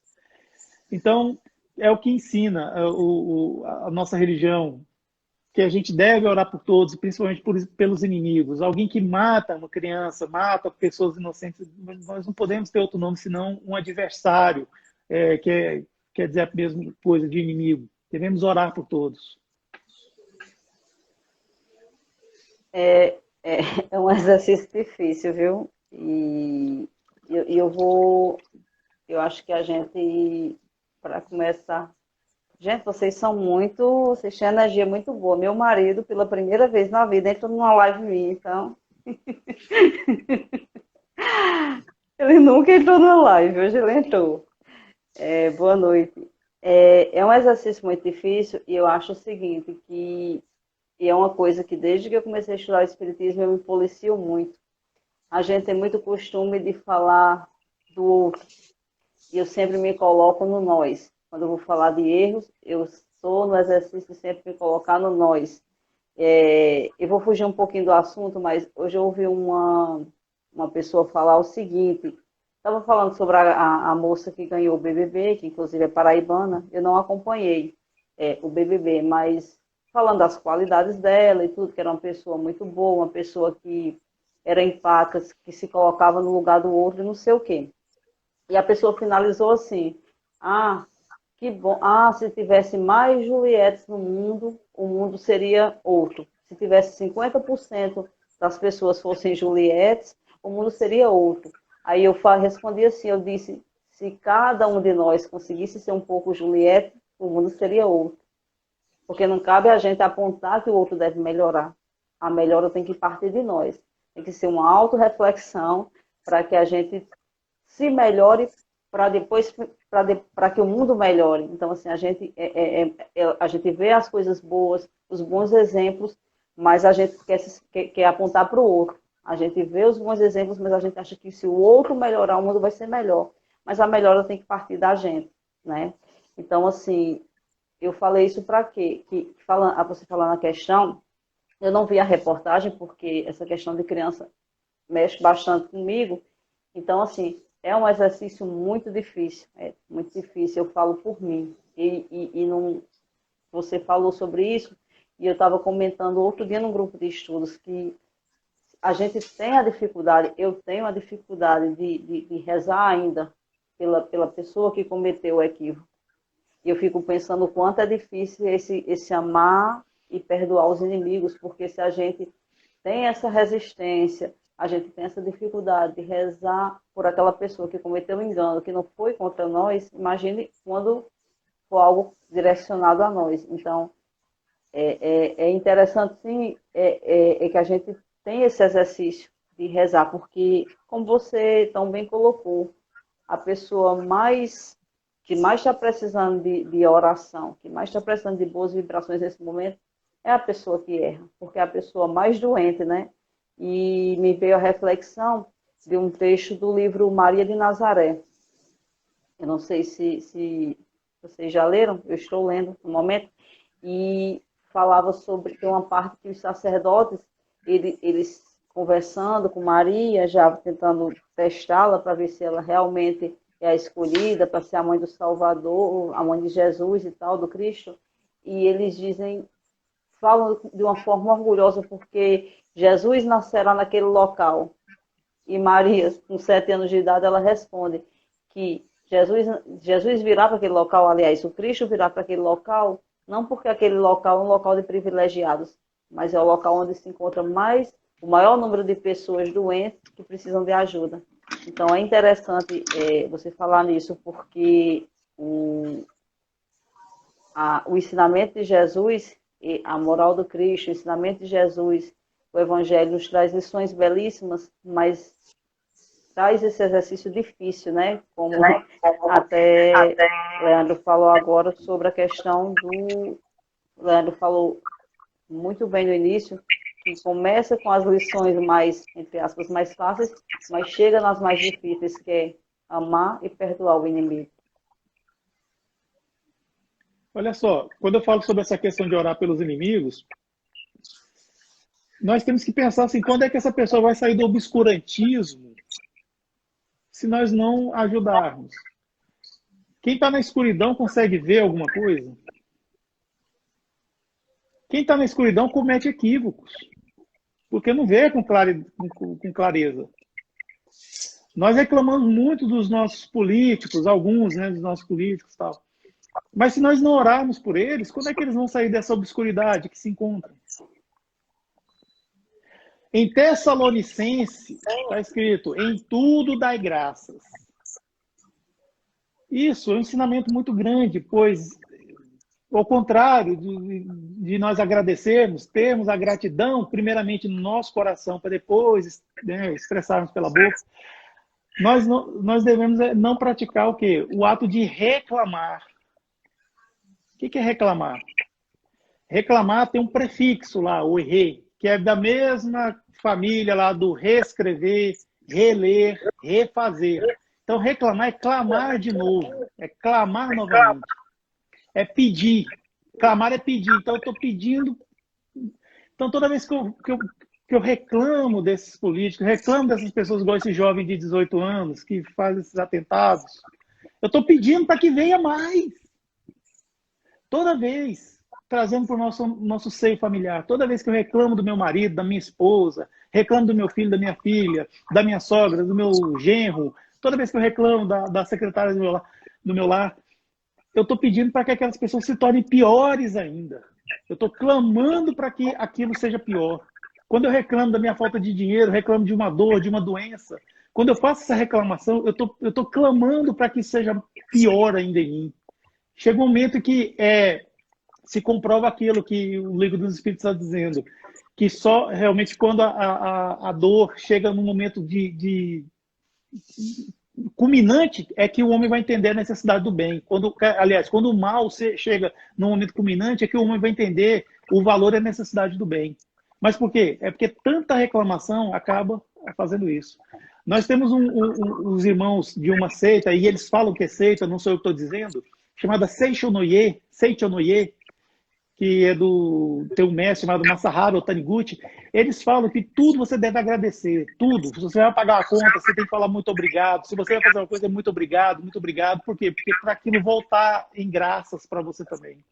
Então, é o que ensina a nossa religião. que a gente deve orar por todos, principalmente pelos inimigos. Alguém que mata uma criança, mata pessoas inocentes, nós não podemos ter outro nome senão um adversário, quer dizer a mesma coisa de inimigo. Devemos orar por todos. É um exercício difícil, viu? E eu acho que a gente, para começar, gente, vocês têm energia muito boa. Meu marido, pela primeira vez na vida, entrou numa live minha, então, ele nunca entrou numa live, hoje ele entrou. Boa noite. É um exercício muito difícil e eu acho o seguinte, que e é uma coisa que desde que eu comecei a estudar o Espiritismo eu me policio muito. A gente tem muito costume de falar do outro e eu sempre me coloco no nós. Quando eu vou falar de erros, eu estou no exercício de sempre me colocar no nós. Eu vou fugir um pouquinho do assunto, mas hoje eu ouvi uma pessoa falar o seguinte, estava falando sobre a moça que ganhou o BBB, que inclusive é paraibana, eu não acompanhei o BBB, mas falando das qualidades dela e tudo, que era uma pessoa muito boa, uma pessoa que era empática, que se colocava no lugar do outro e não sei o quê. E a pessoa finalizou assim, que bom, se tivesse mais Juliettes no mundo, o mundo seria outro. Se tivesse 50% das pessoas fossem Juliettes, o mundo seria outro. Aí eu respondi assim, eu disse, se cada um de nós conseguisse ser um pouco Juliette, o mundo seria outro. Porque não cabe a gente apontar que o outro deve melhorar. A melhora tem que partir de nós. Tem que ser uma autorreflexão para que a gente se melhore para depois para que o mundo melhore. Então, assim, a gente vê as coisas boas, os bons exemplos, mas a gente quer apontar para o outro. A gente vê os bons exemplos, mas a gente acha que se o outro melhorar, o mundo vai ser melhor. Mas a melhora tem que partir da gente, né? Então, assim, eu falei isso para quê? Você falando na questão, eu não vi a reportagem, porque essa questão de criança mexe bastante comigo. Então, assim, é um exercício muito difícil. É muito difícil, eu falo por mim. E não, você falou sobre isso, e eu estava comentando outro dia num grupo de estudos que a gente tem a dificuldade, eu tenho a dificuldade de rezar ainda pela pessoa que cometeu o equívoco. E eu fico pensando o quanto é difícil esse amar e perdoar os inimigos, porque se a gente tem essa resistência, a gente tem essa dificuldade de rezar por aquela pessoa que cometeu um engano, que não foi contra nós, imagine quando for algo direcionado a nós. Então, é interessante, sim, que a gente tem esse exercício de rezar, porque, como você tão bem colocou, a pessoa que mais está precisando de oração, que mais está precisando de boas vibrações nesse momento, é a pessoa que erra, porque é a pessoa mais doente, né? E me veio a reflexão de um trecho do livro Maria de Nazaré. Eu não sei se vocês já leram, eu estou lendo no momento, e falava sobre, tem uma parte que os sacerdotes, eles conversando com Maria, já tentando testá-la para ver se ela realmente é a escolhida para ser a mãe do Salvador, a mãe de Jesus e tal, do Cristo, e eles falam de uma forma orgulhosa, porque Jesus nascerá naquele local, e Maria, com 7 anos de idade, ela responde que Jesus virá para aquele local, aliás, o Cristo virá para aquele local, não porque aquele local é um local de privilegiados, mas é o local onde se encontra o maior número de pessoas doentes que precisam de ajuda. Então é interessante você falar nisso, porque o ensinamento de Jesus, a moral do Cristo, o ensinamento de Jesus, o Evangelho nos traz lições belíssimas, mas traz esse exercício difícil, né? Como até Leandro falou agora sobre a questão do... Leandro falou muito bem no início, que começa com as lições mais, entre aspas, mais fáceis, mas chega nas mais difíceis, que é amar e perdoar o inimigo. Olha só, quando eu falo sobre essa questão de orar pelos inimigos, nós temos que pensar assim, quando é que essa pessoa vai sair do obscurantismo se nós não ajudarmos? Quem está na escuridão consegue ver alguma coisa? Quem está na escuridão comete equívocos, porque não vê com clareza. Nós reclamamos muito dos nossos políticos, alguns, né, dos nossos políticos e tal. Mas se nós não orarmos por eles, quando é que eles vão sair dessa obscuridade que se encontram? Em Tessalonicense, está escrito, em tudo dai graças. Isso é um ensinamento muito grande, pois, ao contrário de nós agradecermos, termos a gratidão, primeiramente no nosso coração, para depois, né, expressarmos pela boca, nós devemos não praticar o quê? O ato de reclamar. O que é reclamar? Reclamar tem um prefixo lá, o re, que é da mesma família lá do reescrever, reler, refazer. Então, reclamar é clamar de novo, é clamar novamente, é pedir. Clamar é pedir. Então, eu estou pedindo. Então, toda vez que eu reclamo desses políticos, reclamo dessas pessoas igual esse jovem de 18 anos que faz esses atentados, eu estou pedindo para que venha mais. Toda vez, trazendo para o nosso seio familiar. Toda vez que eu reclamo do meu marido, da minha esposa, reclamo do meu filho, da minha filha, da minha sogra, do meu genro, toda vez que eu reclamo da secretária do meu lar, eu estou pedindo para que aquelas pessoas se tornem piores ainda. Eu estou clamando para que aquilo seja pior. Quando eu reclamo da minha falta de dinheiro, reclamo de uma dor, de uma doença, quando eu faço essa reclamação, eu estou clamando para que seja pior ainda em mim. Chega um momento que se comprova aquilo que o Livro dos Espíritos está dizendo, que só realmente quando a dor chega num momento de culminante é que o homem vai entender a necessidade do bem. Aliás, quando o mal chega num momento culminante é que o homem vai entender o valor e a necessidade do bem. Mas por quê? É porque tanta reclamação acaba fazendo isso. Nós temos uns irmãos de uma seita, e eles falam que é seita, não sou eu que estou dizendo, chamada Seichonoye, que tem um mestre chamado Masaharu Taniguchi. Eles falam que tudo você deve agradecer, tudo. Se você vai pagar a conta, você tem que falar muito obrigado. Se você vai fazer uma coisa, muito obrigado, muito obrigado. Por quê? Porque para aquilo voltar em graças para você também.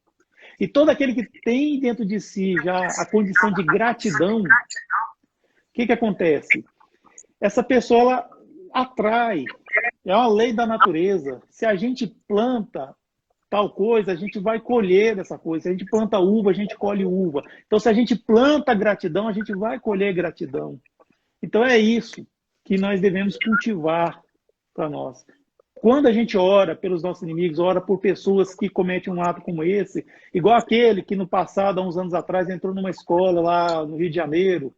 E todo aquele que tem dentro de si já a condição de gratidão, o que acontece? Essa pessoa ela atrai, é uma lei da natureza. Se a gente planta tal coisa, a gente vai colher dessa coisa. Se a gente planta uva, a gente colhe uva. Então, se a gente planta gratidão, a gente vai colher gratidão. Então, é isso que nós devemos cultivar para nós. Quando a gente ora pelos nossos inimigos, ora por pessoas que cometem um ato como esse, igual aquele que no passado, há uns anos atrás, entrou numa escola lá no Rio de Janeiro,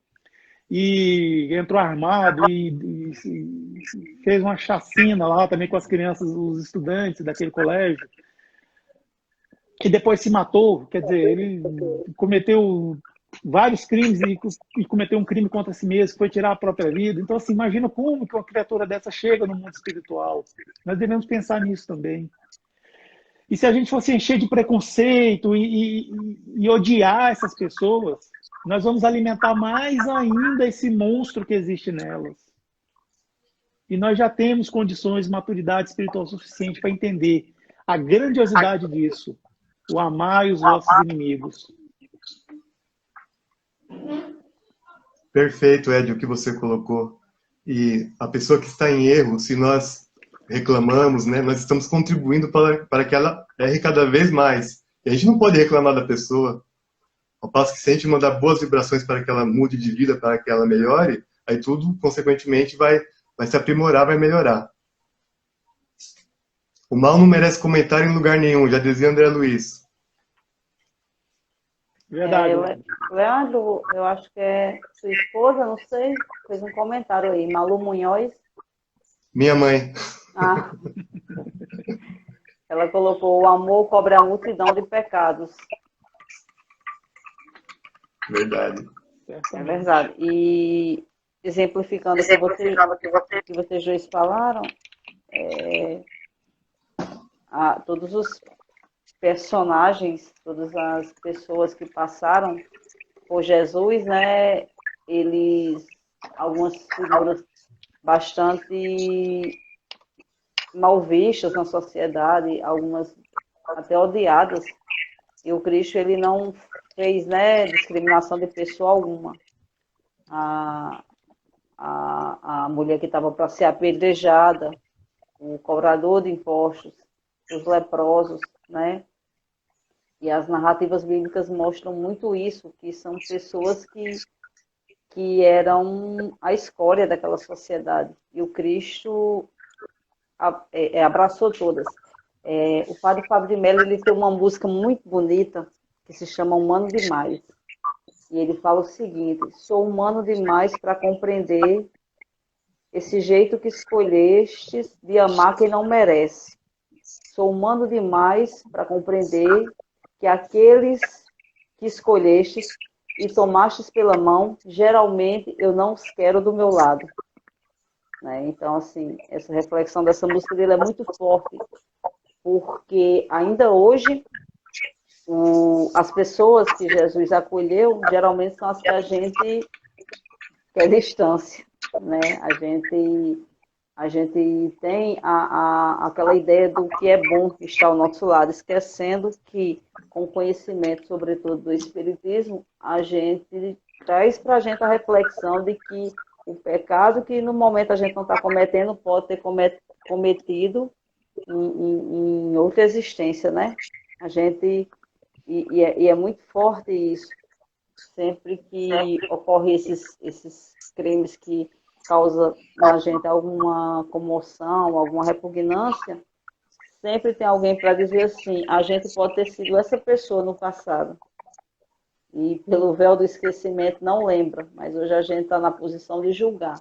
e entrou armado e fez uma chacina lá também com as crianças, os estudantes daquele colégio, que depois se matou. Quer dizer, ele cometeu vários crimes e cometeu um crime contra si mesmo, que foi tirar a própria vida. Então, assim, imagina como que uma criatura dessa chega no mundo espiritual. Nós devemos pensar nisso também. E se a gente fosse encher de preconceito e odiar essas pessoas, nós vamos alimentar mais ainda esse monstro que existe nelas. E nós já temos condições, maturidade espiritual suficiente para entender a grandiosidade disso. O amar os vossos inimigos. Perfeito, Ed, o que você colocou. E a pessoa que está em erro, se nós reclamamos, né, nós estamos contribuindo para que ela erre cada vez mais. E a gente não pode reclamar da pessoa. Ao passo que se a gente mandar boas vibrações para que ela mude de vida, para que ela melhore, aí tudo, consequentemente, vai se aprimorar, vai melhorar. O mal não merece comentário em lugar nenhum, já dizia André Luiz. Verdade. Leandro, eu acho que é sua esposa, não sei, fez um comentário aí. Malu Munhoz. Minha mãe. Ah. Ela colocou: o amor cobre a multidão de pecados. Verdade. É verdade. E exemplificando o que vocês dois falaram, todos os personagens, todas as pessoas que passaram por Jesus, né, algumas figuras bastante mal vistas na sociedade, algumas até odiadas, e o Cristo ele não fez, né, discriminação de pessoa alguma. A, a mulher que estava para ser apedrejada, o cobrador de impostos, os leprosos, né? E as narrativas bíblicas mostram muito isso, que são pessoas que eram a escória daquela sociedade. E o Cristo abraçou todas. O padre Fábio de Mello, ele tem uma música muito bonita que se chama Humano Demais. E ele fala o seguinte: sou humano demais para compreender esse jeito que escolhestes de amar quem não merece. Sou humano demais para compreender que aqueles que escolhestes e tomastes pela mão, geralmente eu não os quero do meu lado. Né? Então, assim, essa reflexão dessa música dele é muito forte, porque ainda hoje as pessoas que Jesus acolheu, geralmente são as que a gente quer distância, né? A gente tem aquela ideia do que é bom estar ao nosso lado, esquecendo que, com o conhecimento, sobretudo do Espiritismo, a gente traz para a gente a reflexão de que o pecado que no momento a gente não está cometendo pode ter cometido em outra existência, né? A gente e é muito forte isso. Sempre que ocorrem esses crimes que causam na gente alguma comoção, alguma repugnância, sempre tem alguém para dizer assim: a gente pode ter sido essa pessoa no passado. E pelo véu do esquecimento não lembra, mas hoje a gente está na posição de julgar.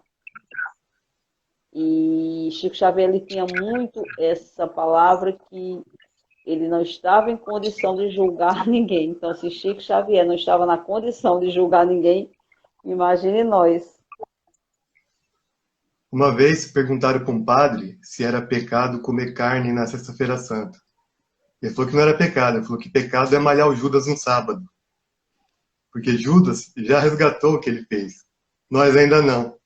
E Chico Xavier ele tinha muito essa palavra que ele não estava em condição de julgar ninguém. Então, se Chico Xavier não estava na condição de julgar ninguém, imagine nós. Uma vez perguntaram para um padre se era pecado comer carne na Sexta-feira Santa. Ele falou que não era pecado, ele falou que pecado é malhar o Judas no sábado. Porque Judas já resgatou o que ele fez. Nós ainda não.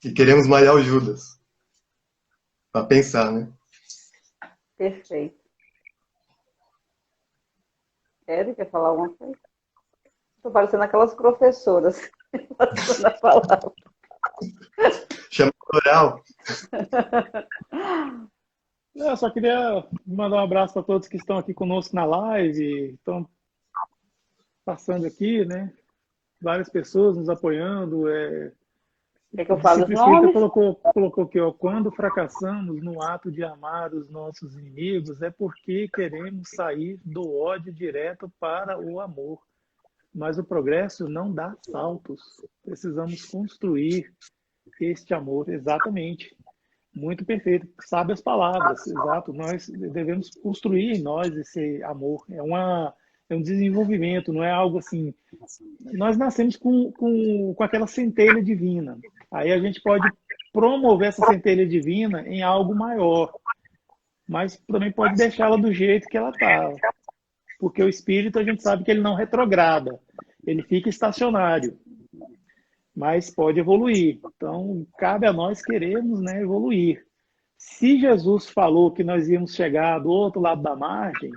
E queremos malhar o Judas. Para pensar, né? Perfeito. Érica, quer falar alguma coisa? Estou parecendo aquelas professoras. Passando a palavra. Chama oral. Eu só queria mandar um abraço para todos que estão aqui conosco na live, estão passando aqui, né? Várias pessoas nos apoiando. Quer que eu O fale os discípulo espírita nomes? colocou aqui, ó, quando fracassamos no ato de amar os nossos inimigos, é porque queremos sair do ódio direto para o amor. Mas o progresso não dá saltos. Precisamos construir este amor, exatamente. Muito perfeito. Sabe as palavras, exato. Nós devemos construir em nós esse amor. É um desenvolvimento, não é algo assim. Nós nascemos com aquela centelha divina. Aí a gente pode promover essa centelha divina em algo maior, mas também pode deixá-la do jeito que ela está. Porque o espírito, a gente sabe que ele não retrograda, ele fica estacionário, mas pode evoluir. Então, cabe a nós queremos, né, evoluir. Se Jesus falou que nós íamos chegar do outro lado da margem,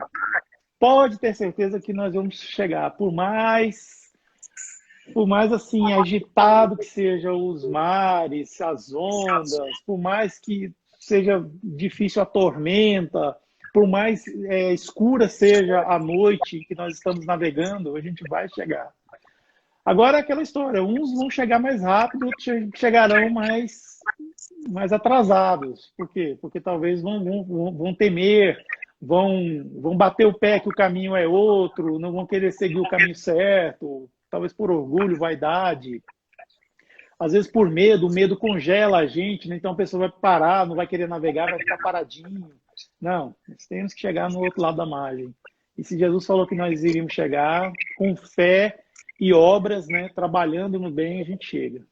pode ter certeza que nós vamos chegar, por mais assim agitado que sejam os mares, as ondas, por mais que seja difícil a tormenta, por mais escura seja a noite que nós estamos navegando, a gente vai chegar. Agora é aquela história, uns vão chegar mais rápido, outros chegarão mais atrasados. Por quê? Porque talvez vão temer, vão bater o pé que o caminho é outro, não vão querer seguir o caminho certo, talvez por orgulho, vaidade. Às vezes por medo, o medo congela a gente, né? Então a pessoa vai parar, não vai querer navegar, vai ficar paradinho. Não, nós temos que chegar no outro lado da margem. E se Jesus falou que nós iríamos chegar, com fé e obras, né, trabalhando no bem, a gente chega.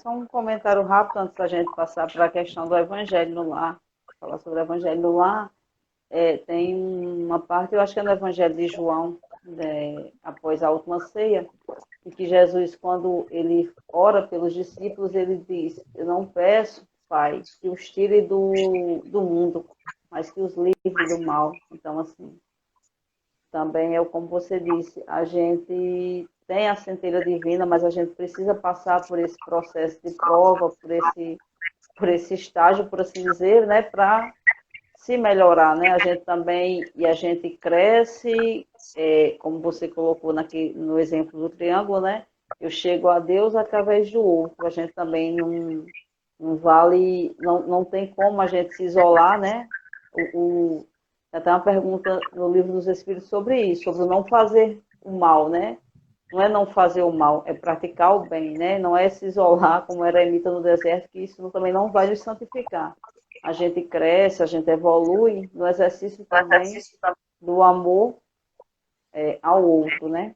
Só um comentário rápido antes da gente passar para a questão do Evangelho no Lar. Falar sobre o Evangelho no Lar, tem uma parte, eu acho que é no Evangelho de João, após a última ceia, em que Jesus, quando ele ora pelos discípulos, ele diz: eu não peço, Pai, que os tire do mundo, mas que os livre do mal. Então, assim, também é como você disse, a gente tem a centelha divina, mas a gente precisa passar por esse processo de prova, por esse estágio, por assim dizer, né, para se melhorar, né? A gente também, e a gente cresce, como você colocou no exemplo do triângulo, né? Eu chego a Deus através do outro. A gente também não vale, não tem como a gente se isolar, né? Tem até uma pergunta no Livro dos Espíritos sobre isso, sobre não fazer o mal, né? Não é não fazer o mal, é praticar o bem, né? Não é se isolar como eremita no deserto, que isso também não vai nos santificar. A gente cresce, a gente evolui no exercício também do amor ao outro, né?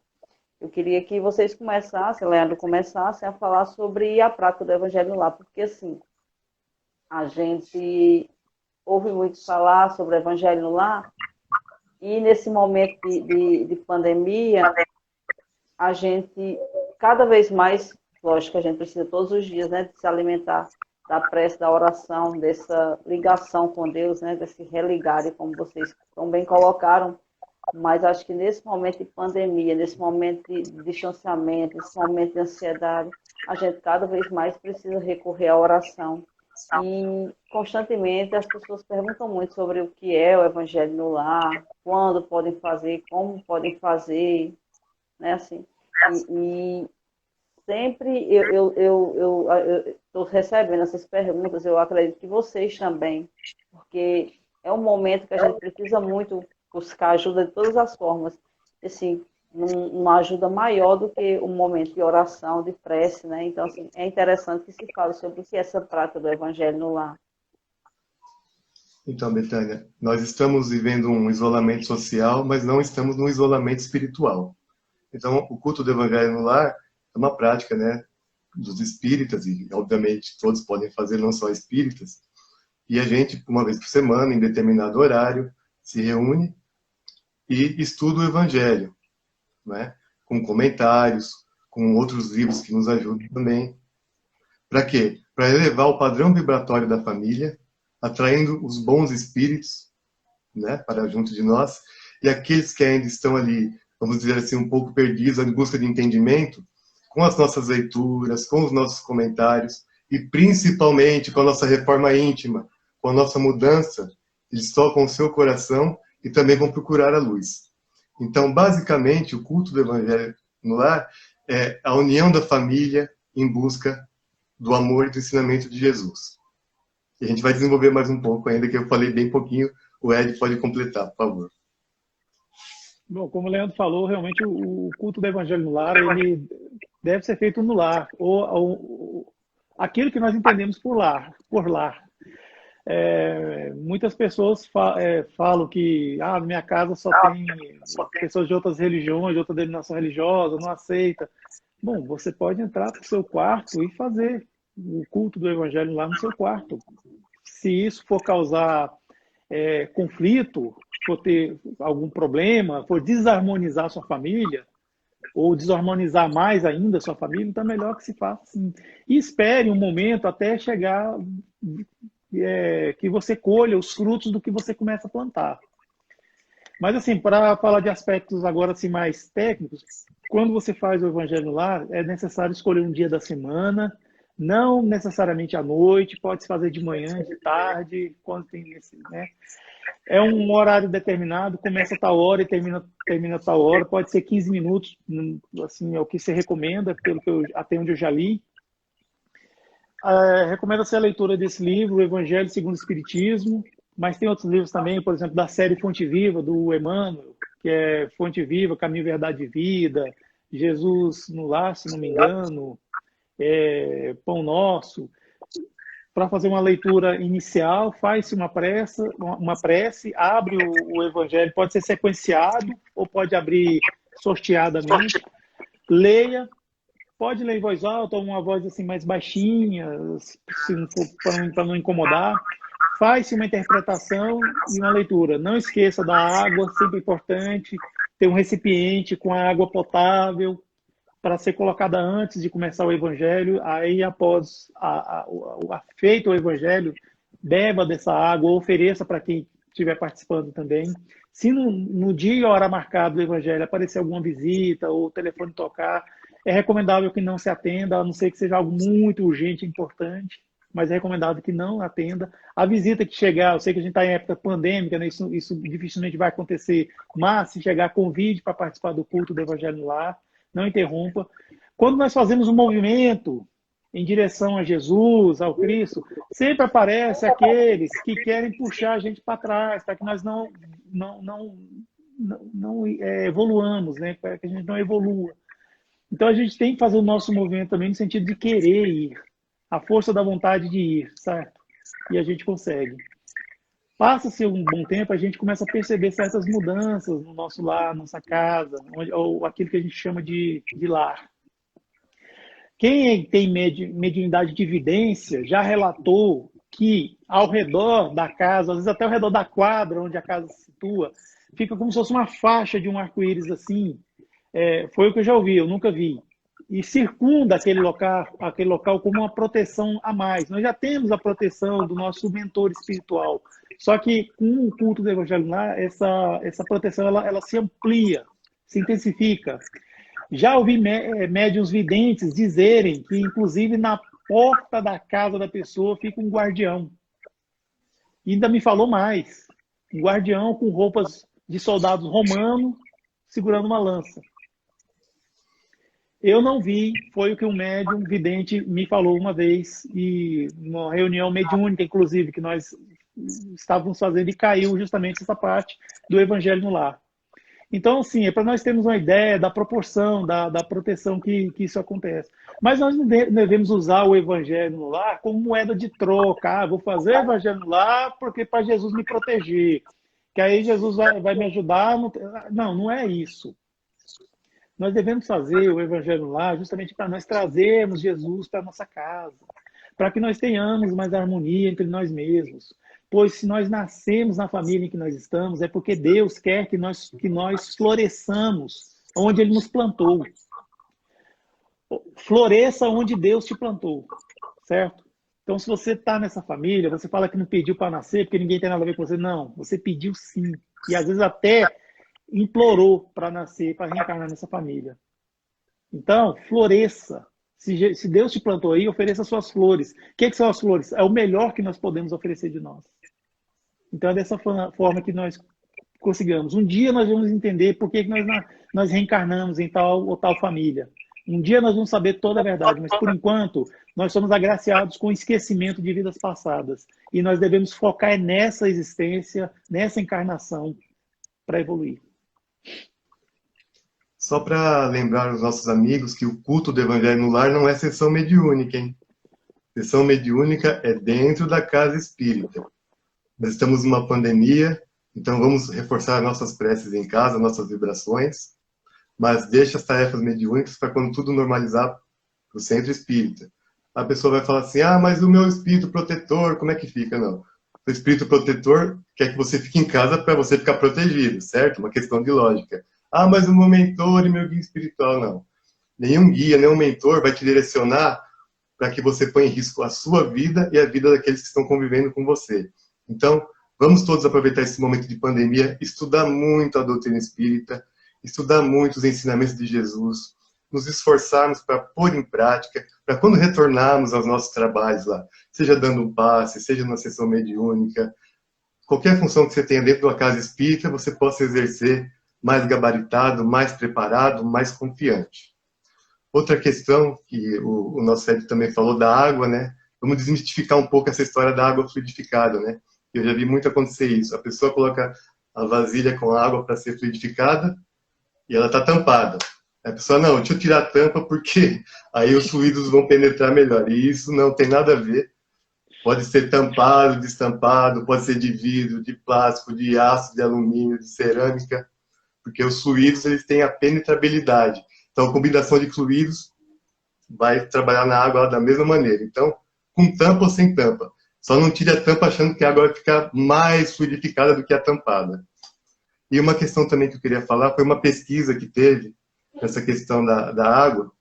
Eu queria que vocês começassem, Leandro, começassem a falar sobre a prática do Evangelho no Lar, porque assim, a gente ouve muito falar sobre o Evangelho no Lar, e nesse momento de pandemia, a gente cada vez mais, lógico que a gente precisa todos os dias, né, de se alimentar da prece, da oração, dessa ligação com Deus, né, desse religar, como vocês tão bem colocaram, mas acho que nesse momento de pandemia, nesse momento de distanciamento, nesse momento de ansiedade, a gente cada vez mais precisa recorrer à oração. E constantemente as pessoas perguntam muito sobre o que é o Evangelho no Lar, quando podem fazer, como podem fazer, né, assim. E sempre eu estou recebendo essas perguntas, eu acredito que vocês também, porque é um momento que a gente precisa muito buscar ajuda de todas as formas. Assim, uma ajuda maior do que um momento de oração, de prece, né? Então, assim, é interessante que se fale sobre o que é essa prática do Evangelho no Lar. Então, Betânia, nós estamos vivendo um isolamento social, mas não estamos num isolamento espiritual. Então, o culto do Evangelho no Lar é uma prática, né, dos espíritas, e obviamente todos podem fazer, não só espíritas, e a gente, uma vez por semana, em determinado horário, se reúne e estuda o Evangelho, né, com comentários, com outros livros que nos ajudam também. Para quê? Para elevar o padrão vibratório da família, atraindo os bons espíritos, né, para junto de nós, e aqueles que ainda estão ali, vamos dizer assim, um pouco perdidos em busca de entendimento, com as nossas leituras, com os nossos comentários, e principalmente com a nossa reforma íntima, com a nossa mudança, eles tocam o seu coração e também vão procurar a luz. Então, basicamente, o culto do Evangelho no Lar é a união da família em busca do amor e do ensinamento de Jesus. E a gente vai desenvolver mais um pouco ainda, que eu falei bem pouquinho. O Ed pode completar, por favor. Bom, como o Leandro falou, realmente o culto do Evangelho no Lar, ele deve ser feito no lar, ou aquilo que nós entendemos por lar. Muitas pessoas falam que na minha casa só tem pessoas de outras religiões, de outra denominação religiosa, não aceita. Bom, você pode entrar para o seu quarto e fazer o culto do Evangelho lá no seu quarto. Se isso for causar conflito, for ter algum problema, for desarmonizar a sua família, ou desarmonizar mais ainda a sua família, então é melhor que se faça assim. E espere um momento até chegar que você colha os frutos do que você começa a plantar. Mas, assim, para falar de aspectos agora assim, mais técnicos, quando você faz o Evangelho no Lar, é necessário escolher um dia da semana, não necessariamente à noite, pode se fazer de manhã, de tarde, quando tem esse, né? É um horário determinado, começa a tal hora e termina a tal hora, pode ser 15 minutos, assim, é o que se recomenda, pelo que até onde eu já li. Recomenda-se a leitura desse livro, o Evangelho segundo o Espiritismo, mas tem outros livros também, por exemplo, da série Fonte Viva, do Emmanuel, que é Fonte Viva, Caminho, Verdade e Vida, Jesus no Lar, se não me engano, Pão Nosso. Para fazer uma leitura inicial, faz-se uma prece, abre o Evangelho, pode ser sequenciado ou pode abrir sorteadamente, leia, pode ler em voz alta ou uma voz assim mais baixinha, se não for para não incomodar. Faz-se uma interpretação e uma leitura. Não esqueça da água, sempre importante, ter um recipiente com a água potável para ser colocada antes de começar o Evangelho. Aí, após feito o Evangelho, beba dessa água, ofereça para quem estiver participando também. Se no dia e hora marcado do Evangelho aparecer alguma visita ou o telefone tocar, é recomendável que não se atenda, a não ser que seja algo muito urgente e importante, mas é recomendável que não atenda. A visita que chegar, eu sei que a gente está em época pandêmica, né? Isso dificilmente vai acontecer, mas se chegar convite para participar do culto do Evangelho no Lar, não interrompa. Quando nós fazemos um movimento em direção a Jesus, ao Cristo, sempre aparece aqueles que querem puxar a gente para trás, para que nós não evoluamos, né? Para que a gente não evolua. Então a gente tem que fazer o nosso movimento também no sentido de querer ir, a força da vontade de ir, certo? E a gente consegue. Passa-se um bom tempo, a gente começa a perceber certas mudanças no nosso lar, nossa casa, ou aquilo que a gente chama de lar. Quem tem mediunidade de evidência já relatou que ao redor da casa, às vezes até ao redor da quadra onde a casa se situa, fica como se fosse uma faixa de um arco-íris assim. Foi o que eu já ouvi, eu nunca vi. E circunda aquele local como uma proteção a mais. Nós já temos a proteção do nosso mentor espiritual. Só que com o culto do Evangelho lá, essa proteção ela se amplia, se intensifica. Já ouvi médiuns videntes dizerem que, inclusive, na porta da casa da pessoa fica um guardião. E ainda me falou mais. Um guardião com roupas de soldados romanos segurando uma lança. Eu não vi, foi o que um médium vidente me falou uma vez, e numa reunião mediúnica, inclusive, que nós estávamos fazendo, e caiu justamente essa parte do Evangelho no Lar. Então, assim, é para nós termos uma ideia da proporção, da proteção que isso acontece. Mas nós não devemos usar o Evangelho no Lar como moeda de troca. Ah, vou fazer o Evangelho no Lar porque para Jesus me proteger. Que aí Jesus vai me ajudar. Não, não é isso. Nós devemos fazer o Evangelho no Lar justamente para nós trazermos Jesus para a nossa casa. Para que nós tenhamos mais harmonia entre nós mesmos. Pois se nós nascemos na família em que nós estamos, é porque Deus quer que nós floresçamos onde Ele nos plantou. Floresça onde Deus te plantou, certo? Então, se você está nessa família, você fala que não pediu para nascer, porque ninguém tem nada a ver com você. Não, você pediu sim. E às vezes até implorou para nascer, para reencarnar nessa família. Então, floresça. Se Deus te plantou aí, ofereça suas flores. O que são as flores? É o melhor que nós podemos oferecer de nós. Então, é dessa forma que nós conseguimos. Um dia nós vamos entender por que nós reencarnamos em tal ou tal família. Um dia nós vamos saber toda a verdade, mas por enquanto nós somos agraciados com esquecimento de vidas passadas. E nós devemos focar nessa existência, nessa encarnação, para evoluir. Só para lembrar os nossos amigos que o culto do Evangelho no Lar não é sessão mediúnica, hein? Sessão mediúnica é dentro da casa espírita. Nós estamos numa pandemia, então vamos reforçar nossas preces em casa, nossas vibrações, mas deixa as tarefas mediúnicas para quando tudo normalizar para o centro espírita. A pessoa vai falar assim, ah, mas o meu espírito protetor, como é que fica? Não. O espírito protetor quer que você fique em casa para você ficar protegido, certo? Uma questão de lógica. Ah, mas o meu mentor e meu guia espiritual, não. Nenhum guia, nenhum mentor vai te direcionar para que você ponha em risco a sua vida e a vida daqueles que estão convivendo com você. Então, vamos todos aproveitar esse momento de pandemia, estudar muito a doutrina espírita, estudar muito os ensinamentos de Jesus, nos esforçarmos para pôr em prática, para quando retornarmos aos nossos trabalhos lá, seja dando um passe, seja numa sessão mediúnica, qualquer função que você tenha dentro de uma casa espírita, você possa exercer mais gabaritado, mais preparado, mais confiante. Outra questão que o nosso Ed também falou da água, né? Vamos desmistificar um pouco essa história da água fluidificada, né? Eu já vi muito acontecer isso. A pessoa coloca a vasilha com água para ser fluidificada e ela está tampada. A pessoa, não, deixa eu tirar a tampa porque aí os fluidos vão penetrar melhor. E isso não tem nada a ver. Pode ser tampado, destampado, pode ser de vidro, de plástico, de aço, de alumínio, de cerâmica, porque os fluidos eles têm a penetrabilidade. Então, a combinação de fluidos vai trabalhar na água da mesma maneira. Então, com tampa ou sem tampa. Só não tire a tampa achando que a água vai ficar mais fluidificada do que a tampada. E uma questão também que eu queria falar foi uma pesquisa que teve essa questão da água.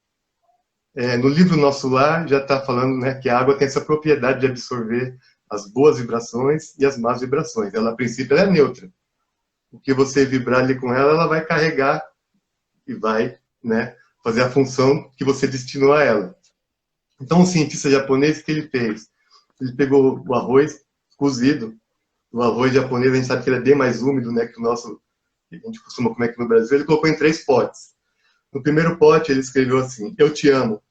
No livro Nosso Lar já está falando, né, que a água tem essa propriedade de absorver as boas vibrações e as más vibrações. Ela, a princípio, ela é neutra. O que você vibrar ali com ela, ela vai carregar e vai, né, fazer a função que você destinou a ela. Então, um cientista japonês, o que ele fez? Ele pegou o arroz cozido. O arroz japonês, a gente sabe que ele é bem mais úmido, né, que o nosso, que a gente costuma comer aqui no Brasil. Ele colocou em 3 potes. No primeiro pote, ele escreveu assim, eu te amo.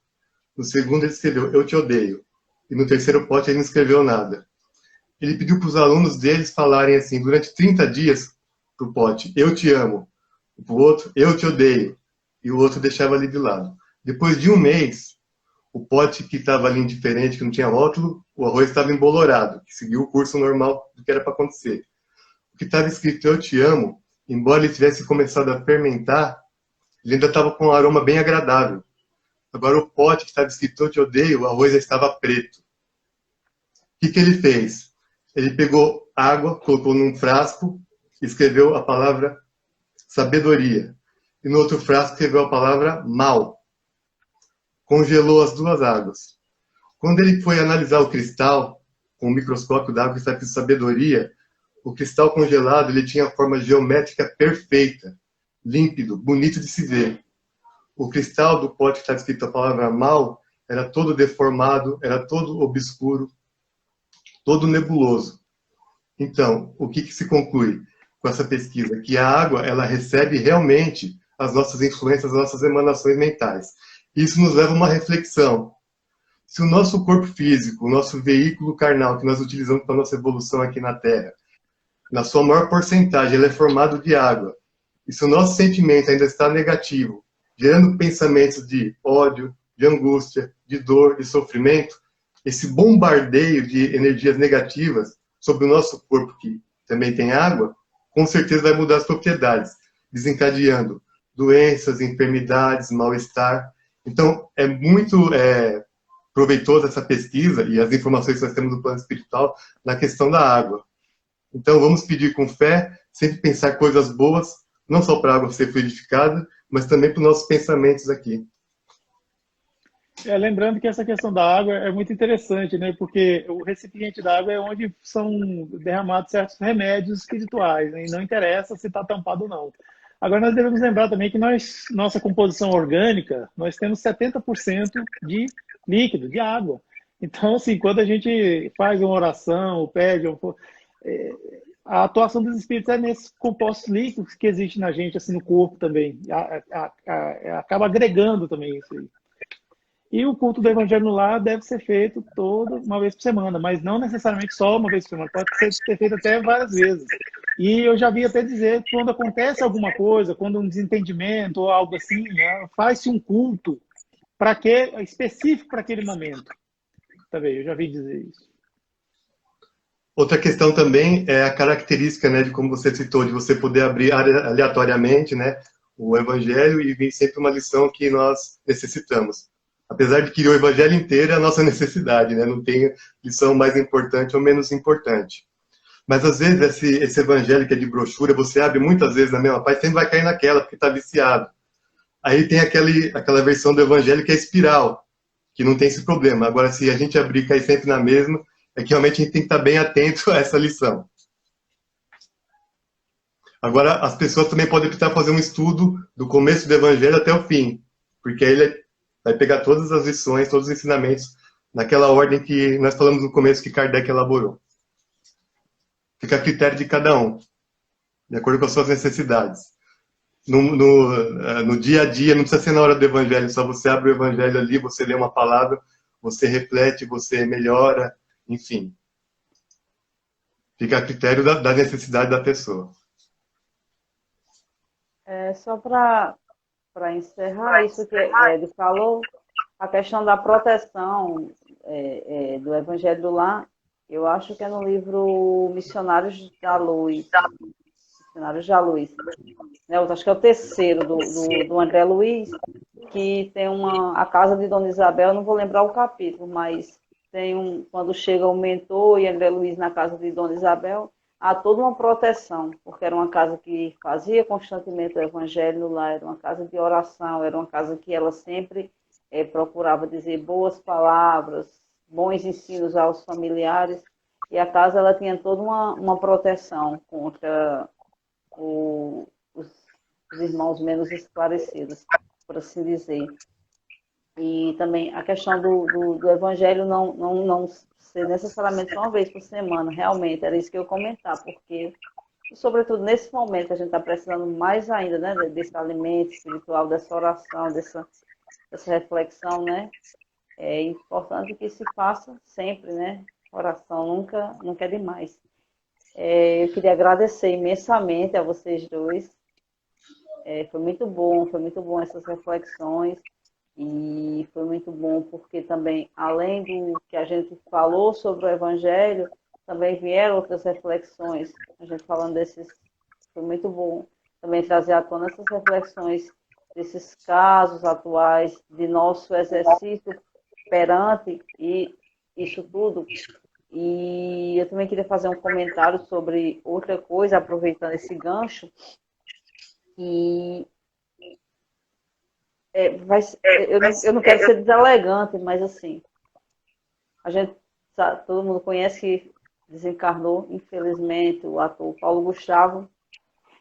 No segundo, ele escreveu, eu te odeio. E no terceiro pote, ele não escreveu nada. Ele pediu para os alunos deles falarem assim, durante 30 dias, para o pote, eu te amo. Para o outro, eu te odeio. E o outro deixava ali de lado. Depois de um mês, o pote que estava ali indiferente, que não tinha rótulo, o arroz estava embolorado, que seguiu o curso normal do que era para acontecer. O que estava escrito eu te amo, embora ele tivesse começado a fermentar, ele ainda estava com um aroma bem agradável. Agora o pote que estava escrito eu te odeio, o arroz já estava preto. O que ele fez? Ele pegou água, colocou num frasco, escreveu a palavra sabedoria. E no outro frasco escreveu a palavra mal. Congelou as 2 águas. Quando ele foi analisar o cristal, com o microscópio d'água que está aqui de sabedoria, o cristal congelado ele tinha a forma geométrica perfeita, límpido, bonito de se ver. O cristal do pote que está escrito a palavra mal era todo deformado, era todo obscuro, todo nebuloso. Então, o que se conclui com essa pesquisa? Que a água ela recebe realmente as nossas influências, as nossas emanações mentais. Isso nos leva a uma reflexão. Se o nosso corpo físico, o nosso veículo carnal que nós utilizamos para a nossa evolução aqui na Terra, na sua maior porcentagem, ele é formado de água, e se o nosso sentimento ainda está negativo, gerando pensamentos de ódio, de angústia, de dor, de sofrimento, esse bombardeio de energias negativas sobre o nosso corpo, que também tem água, com certeza vai mudar as propriedades, desencadeando doenças, enfermidades, mal-estar. Então, é muito proveitosa essa pesquisa e as informações que nós temos do plano espiritual na questão da água. Então, vamos pedir com fé, sempre pensar coisas boas, não só para a água ser fluidificada, mas também para os nossos pensamentos aqui. Lembrando que essa questão da água é muito interessante, né? Porque o recipiente da água é onde são derramados certos remédios espirituais, né? E não interessa se está tampado ou não. Agora, nós devemos lembrar também que nossa composição orgânica, nós temos 70% de líquido, de água. Então, assim, quando a gente faz uma oração, ou pede, a atuação dos espíritos é nesses compostos líquidos que existem na gente, assim, no corpo também. Acaba agregando também isso aí. E o culto do Evangelho no Lar deve ser feito uma vez por semana, mas não necessariamente só uma vez por semana, pode ser feito até várias vezes. E eu já vi até dizer que quando acontece alguma coisa, quando um desentendimento ou algo assim, né, faz-se um culto específico para aquele momento. Tá vendo? Eu já vi dizer isso. Outra questão também é a característica, né, de como você citou, de você poder abrir aleatoriamente, né, o Evangelho e vir sempre uma lição que nós necessitamos. Apesar de que o Evangelho inteiro é a nossa necessidade, né? Não tem lição mais importante ou menos importante. Mas às vezes esse Evangelho que é de brochura, você abre muitas vezes na mesma página, sempre vai cair naquela, porque está viciado. Aí tem aquela versão do Evangelho que é espiral, que não tem esse problema. Agora, se a gente abrir e cair sempre na mesma, é que realmente a gente tem que estar bem atento a essa lição. Agora, as pessoas também podem optar fazer um estudo do começo do Evangelho até o fim, porque aí ele vai pegar todas as lições, todos os ensinamentos, naquela ordem que nós falamos no começo que Kardec elaborou. Fica a critério de cada um, de acordo com as suas necessidades. No dia a dia, não precisa ser na hora do Evangelho, só você abre o Evangelho ali, você lê uma palavra, você reflete, você melhora, enfim. Fica a critério da necessidade da pessoa. Só para encerrar isso que ele falou, a questão da proteção do Evangelho do Lar, eu acho que é no livro Missionários da Luz. Missionários da Luz. Eu acho que é o terceiro do André Luiz, que tem a casa de Dona Isabel, eu não vou lembrar o capítulo, mas tem quando chega o mentor e André Luiz na casa de Dona Isabel, há toda uma proteção, porque era uma casa que fazia constantemente o Evangelho lá, era uma casa de oração, era uma casa que ela sempre procurava dizer boas palavras, bons ensinos aos familiares. E a casa ela tinha toda uma proteção contra os irmãos menos esclarecidos, por assim dizer. E também a questão do evangelho não ser necessariamente só uma vez por semana, realmente, era isso que eu ia comentar, porque, sobretudo nesse momento, a gente está precisando mais ainda, né, desse alimento espiritual, dessa oração, dessa reflexão, né? É importante que se faça sempre, né? Oração nunca é demais. Eu queria agradecer imensamente a vocês dois. Foi muito bom essas reflexões. E foi muito bom porque também, além do que a gente falou sobre o Evangelho, também vieram outras reflexões. A gente falando desses, foi muito bom também trazer à tona essas reflexões desses casos atuais, de nosso exercício perante e isso tudo. E eu também queria fazer um comentário sobre outra coisa, aproveitando esse gancho, e eu não quero ser deselegante, mas assim, a gente sabe, todo mundo conhece que desencarnou, infelizmente, o ator Paulo Gustavo.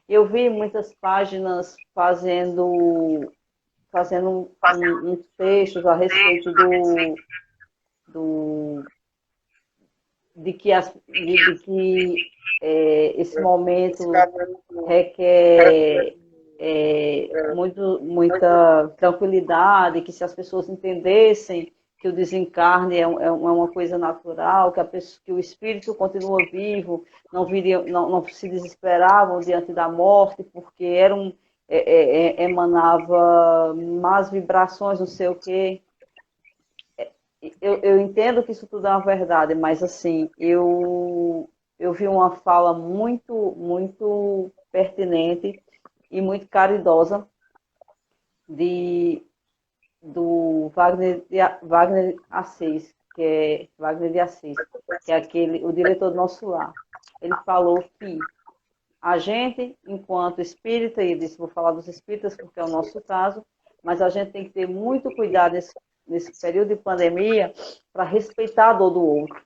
Eu vi muitas páginas fazendo uns textos a respeito do de que, esse momento requer muita tranquilidade, que se as pessoas entendessem que o desencarne é uma coisa natural, que o espírito continua vivo, não se desesperavam diante da morte, porque emanava más vibrações, não sei o quê. Eu entendo que isso tudo é uma verdade, mas assim, eu vi uma fala muito pertinente e muito caridosa do Wagner Assis, Wagner de Assis, que é o diretor do Nosso Lar. Ele falou que a gente, enquanto espírita, e disse, vou falar dos espíritas porque é o nosso caso, mas a gente tem que ter muito cuidado nesse período de pandemia para respeitar a dor do outro.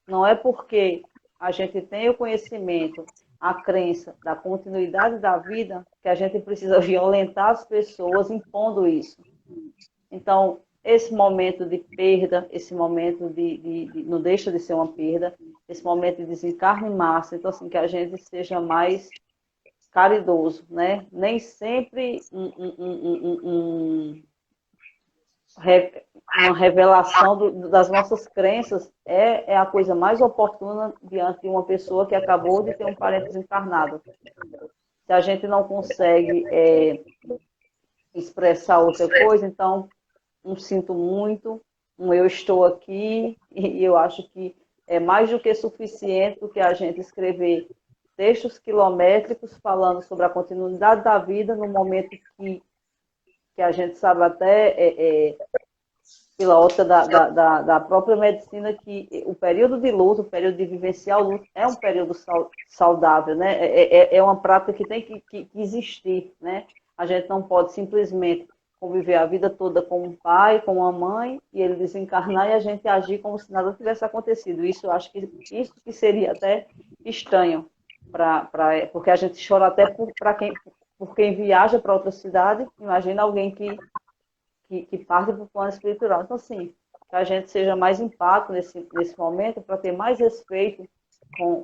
Não é porque a gente tem o conhecimento, a crença da continuidade da vida, que a gente precisa violentar as pessoas impondo isso. Então, esse momento de perda, esse momento não deixa de ser uma perda, esse momento de desencarne em massa, então assim, que a gente seja mais caridoso, né? Nem sempre uma revelação das nossas crenças é a coisa mais oportuna diante de uma pessoa que acabou de ter um parente desencarnado. Se a gente não consegue expressar outra coisa, então sinto muito, eu estou aqui, e eu acho que é mais do que suficiente do que a gente escrever textos quilométricos falando sobre a continuidade da vida no momento que a gente sabe até pela ótica da própria medicina que o período de luto, o período de vivenciar o luto é um período saudável, né? É uma prática que tem que existir, né? A gente não pode simplesmente conviver a vida toda com um pai, com uma mãe, e ele desencarnar e a gente agir como se nada tivesse acontecido. Isso eu acho que isso que seria até estranho, porque a gente chora até por quem viaja para outra cidade. Imagina alguém que parte para o plano espiritual. Então, assim, que a gente seja mais empático nesse momento, para ter mais respeito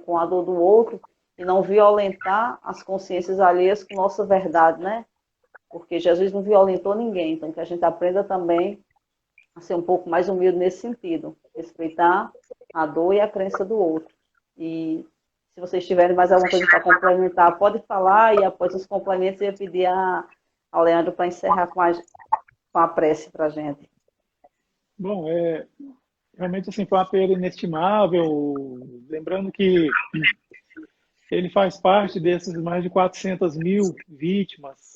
com a dor do outro e não violentar as consciências alheias com nossa verdade, né? Porque Jesus não violentou ninguém, então que a gente aprenda também a ser um pouco mais humilde nesse sentido, respeitar a dor e a crença do outro. E se vocês tiverem mais alguma coisa para complementar, pode falar, e após os complementos eu ia pedir ao Leandro para encerrar com a prece para a gente. Bom, realmente assim, foi uma perda inestimável, lembrando que ele faz parte desses mais de 400 mil vítimas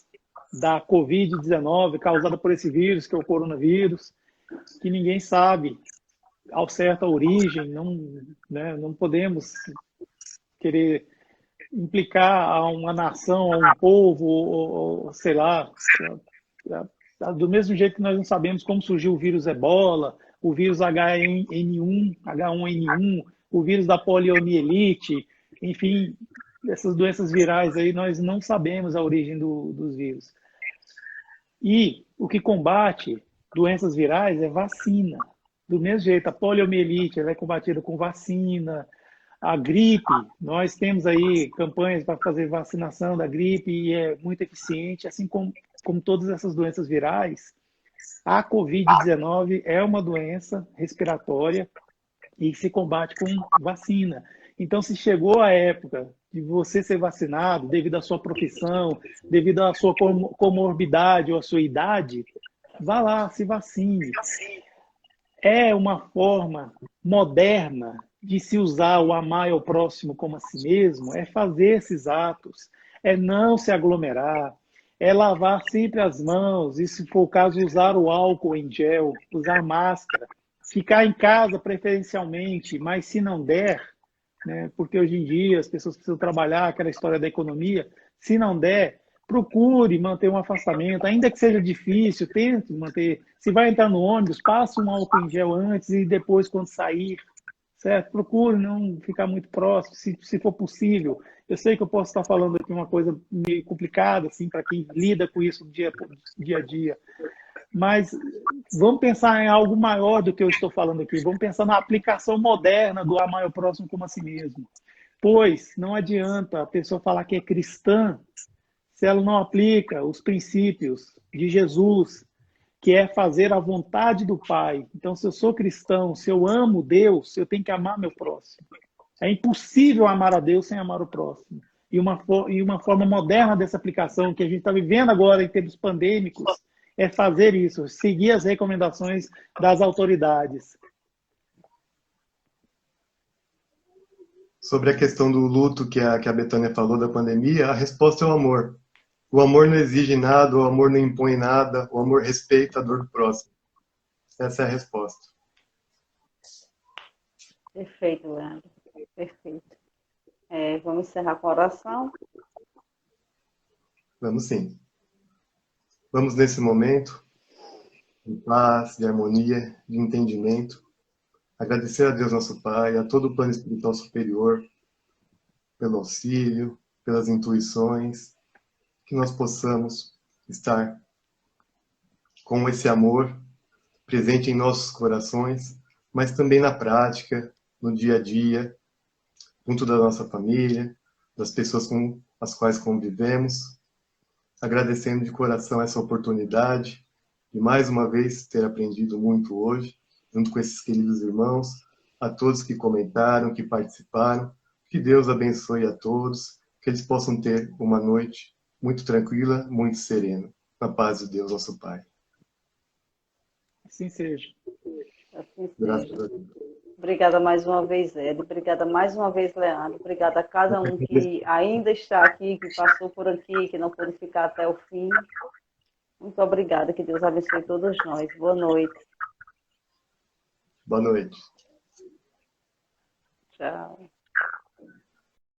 da Covid-19 causada por esse vírus, que é o coronavírus, que ninguém sabe ao certo a origem, não podemos querer implicar a uma nação, a um povo, ou sei lá, do mesmo jeito que nós não sabemos como surgiu o vírus Ebola, o vírus H1N1, o vírus da poliomielite, enfim, essas doenças virais aí, nós não sabemos a origem dos vírus. E o que combate doenças virais é vacina. Do mesmo jeito, a poliomielite ela é combatida com vacina. A gripe, nós temos aí campanhas para fazer vacinação da gripe e é muito eficiente, assim como todas essas doenças virais. A Covid-19 é uma doença respiratória e se combate com vacina. Então, se chegou a época de você ser vacinado devido à sua profissão, devido à sua comorbidade ou à sua idade, vá lá, se vacine. É uma forma moderna de se usar o amar ao próximo como a si mesmo, é fazer esses atos, é não se aglomerar, é lavar sempre as mãos, e se for o caso, usar o álcool em gel, usar máscara, ficar em casa preferencialmente, mas se não der, né, porque hoje em dia as pessoas precisam trabalhar, aquela história da economia, se não der, procure manter um afastamento, ainda que seja difícil, tente manter. Se vai entrar no ônibus, passe um álcool em gel antes e depois quando sair, certo? Procure não ficar muito próximo, se for possível. Eu sei que eu posso estar falando aqui uma coisa meio complicada, assim, para quem lida com isso dia a dia, mas vamos pensar em algo maior do que eu estou falando aqui. Vamos pensar na aplicação moderna do amar ao próximo como a si mesmo. Pois não adianta a pessoa falar que é cristã se ela não aplica os princípios de Jesus, que é fazer a vontade do Pai. Então, se eu sou cristão, se eu amo Deus, eu tenho que amar meu próximo. É impossível amar a Deus sem amar o próximo. E uma forma moderna dessa aplicação, que a gente está vivendo agora em tempos pandêmicos, é fazer isso, seguir as recomendações das autoridades. Sobre a questão do luto que a Betânia falou da pandemia, a resposta é o amor. O amor não exige nada, o amor não impõe nada, o amor respeita a dor do próximo. Essa é a resposta. Perfeito, Leandro. Perfeito. Vamos encerrar com a oração. Vamos sim. Vamos nesse momento, de paz, de harmonia, de entendimento, agradecer a Deus nosso Pai, a todo o plano espiritual superior, pelo auxílio, pelas intuições, que nós possamos estar com esse amor presente em nossos corações, mas também na prática, no dia a dia, junto da nossa família, das pessoas com as quais convivemos, agradecendo de coração essa oportunidade de mais uma vez ter aprendido muito hoje, junto com esses queridos irmãos, a todos que comentaram, que participaram, que Deus abençoe a todos, que eles possam ter uma noite muito tranquila, muito serena, na paz de Deus, nosso Pai. Assim seja. Assim Graças seja. a Deus. Obrigada mais uma vez, Ed. Obrigada mais uma vez, Leandro. Obrigada a cada um que ainda está aqui, que passou por aqui, que não pôde ficar até o fim. Muito obrigada. Que Deus abençoe todos nós. Boa noite. Boa noite. Tchau.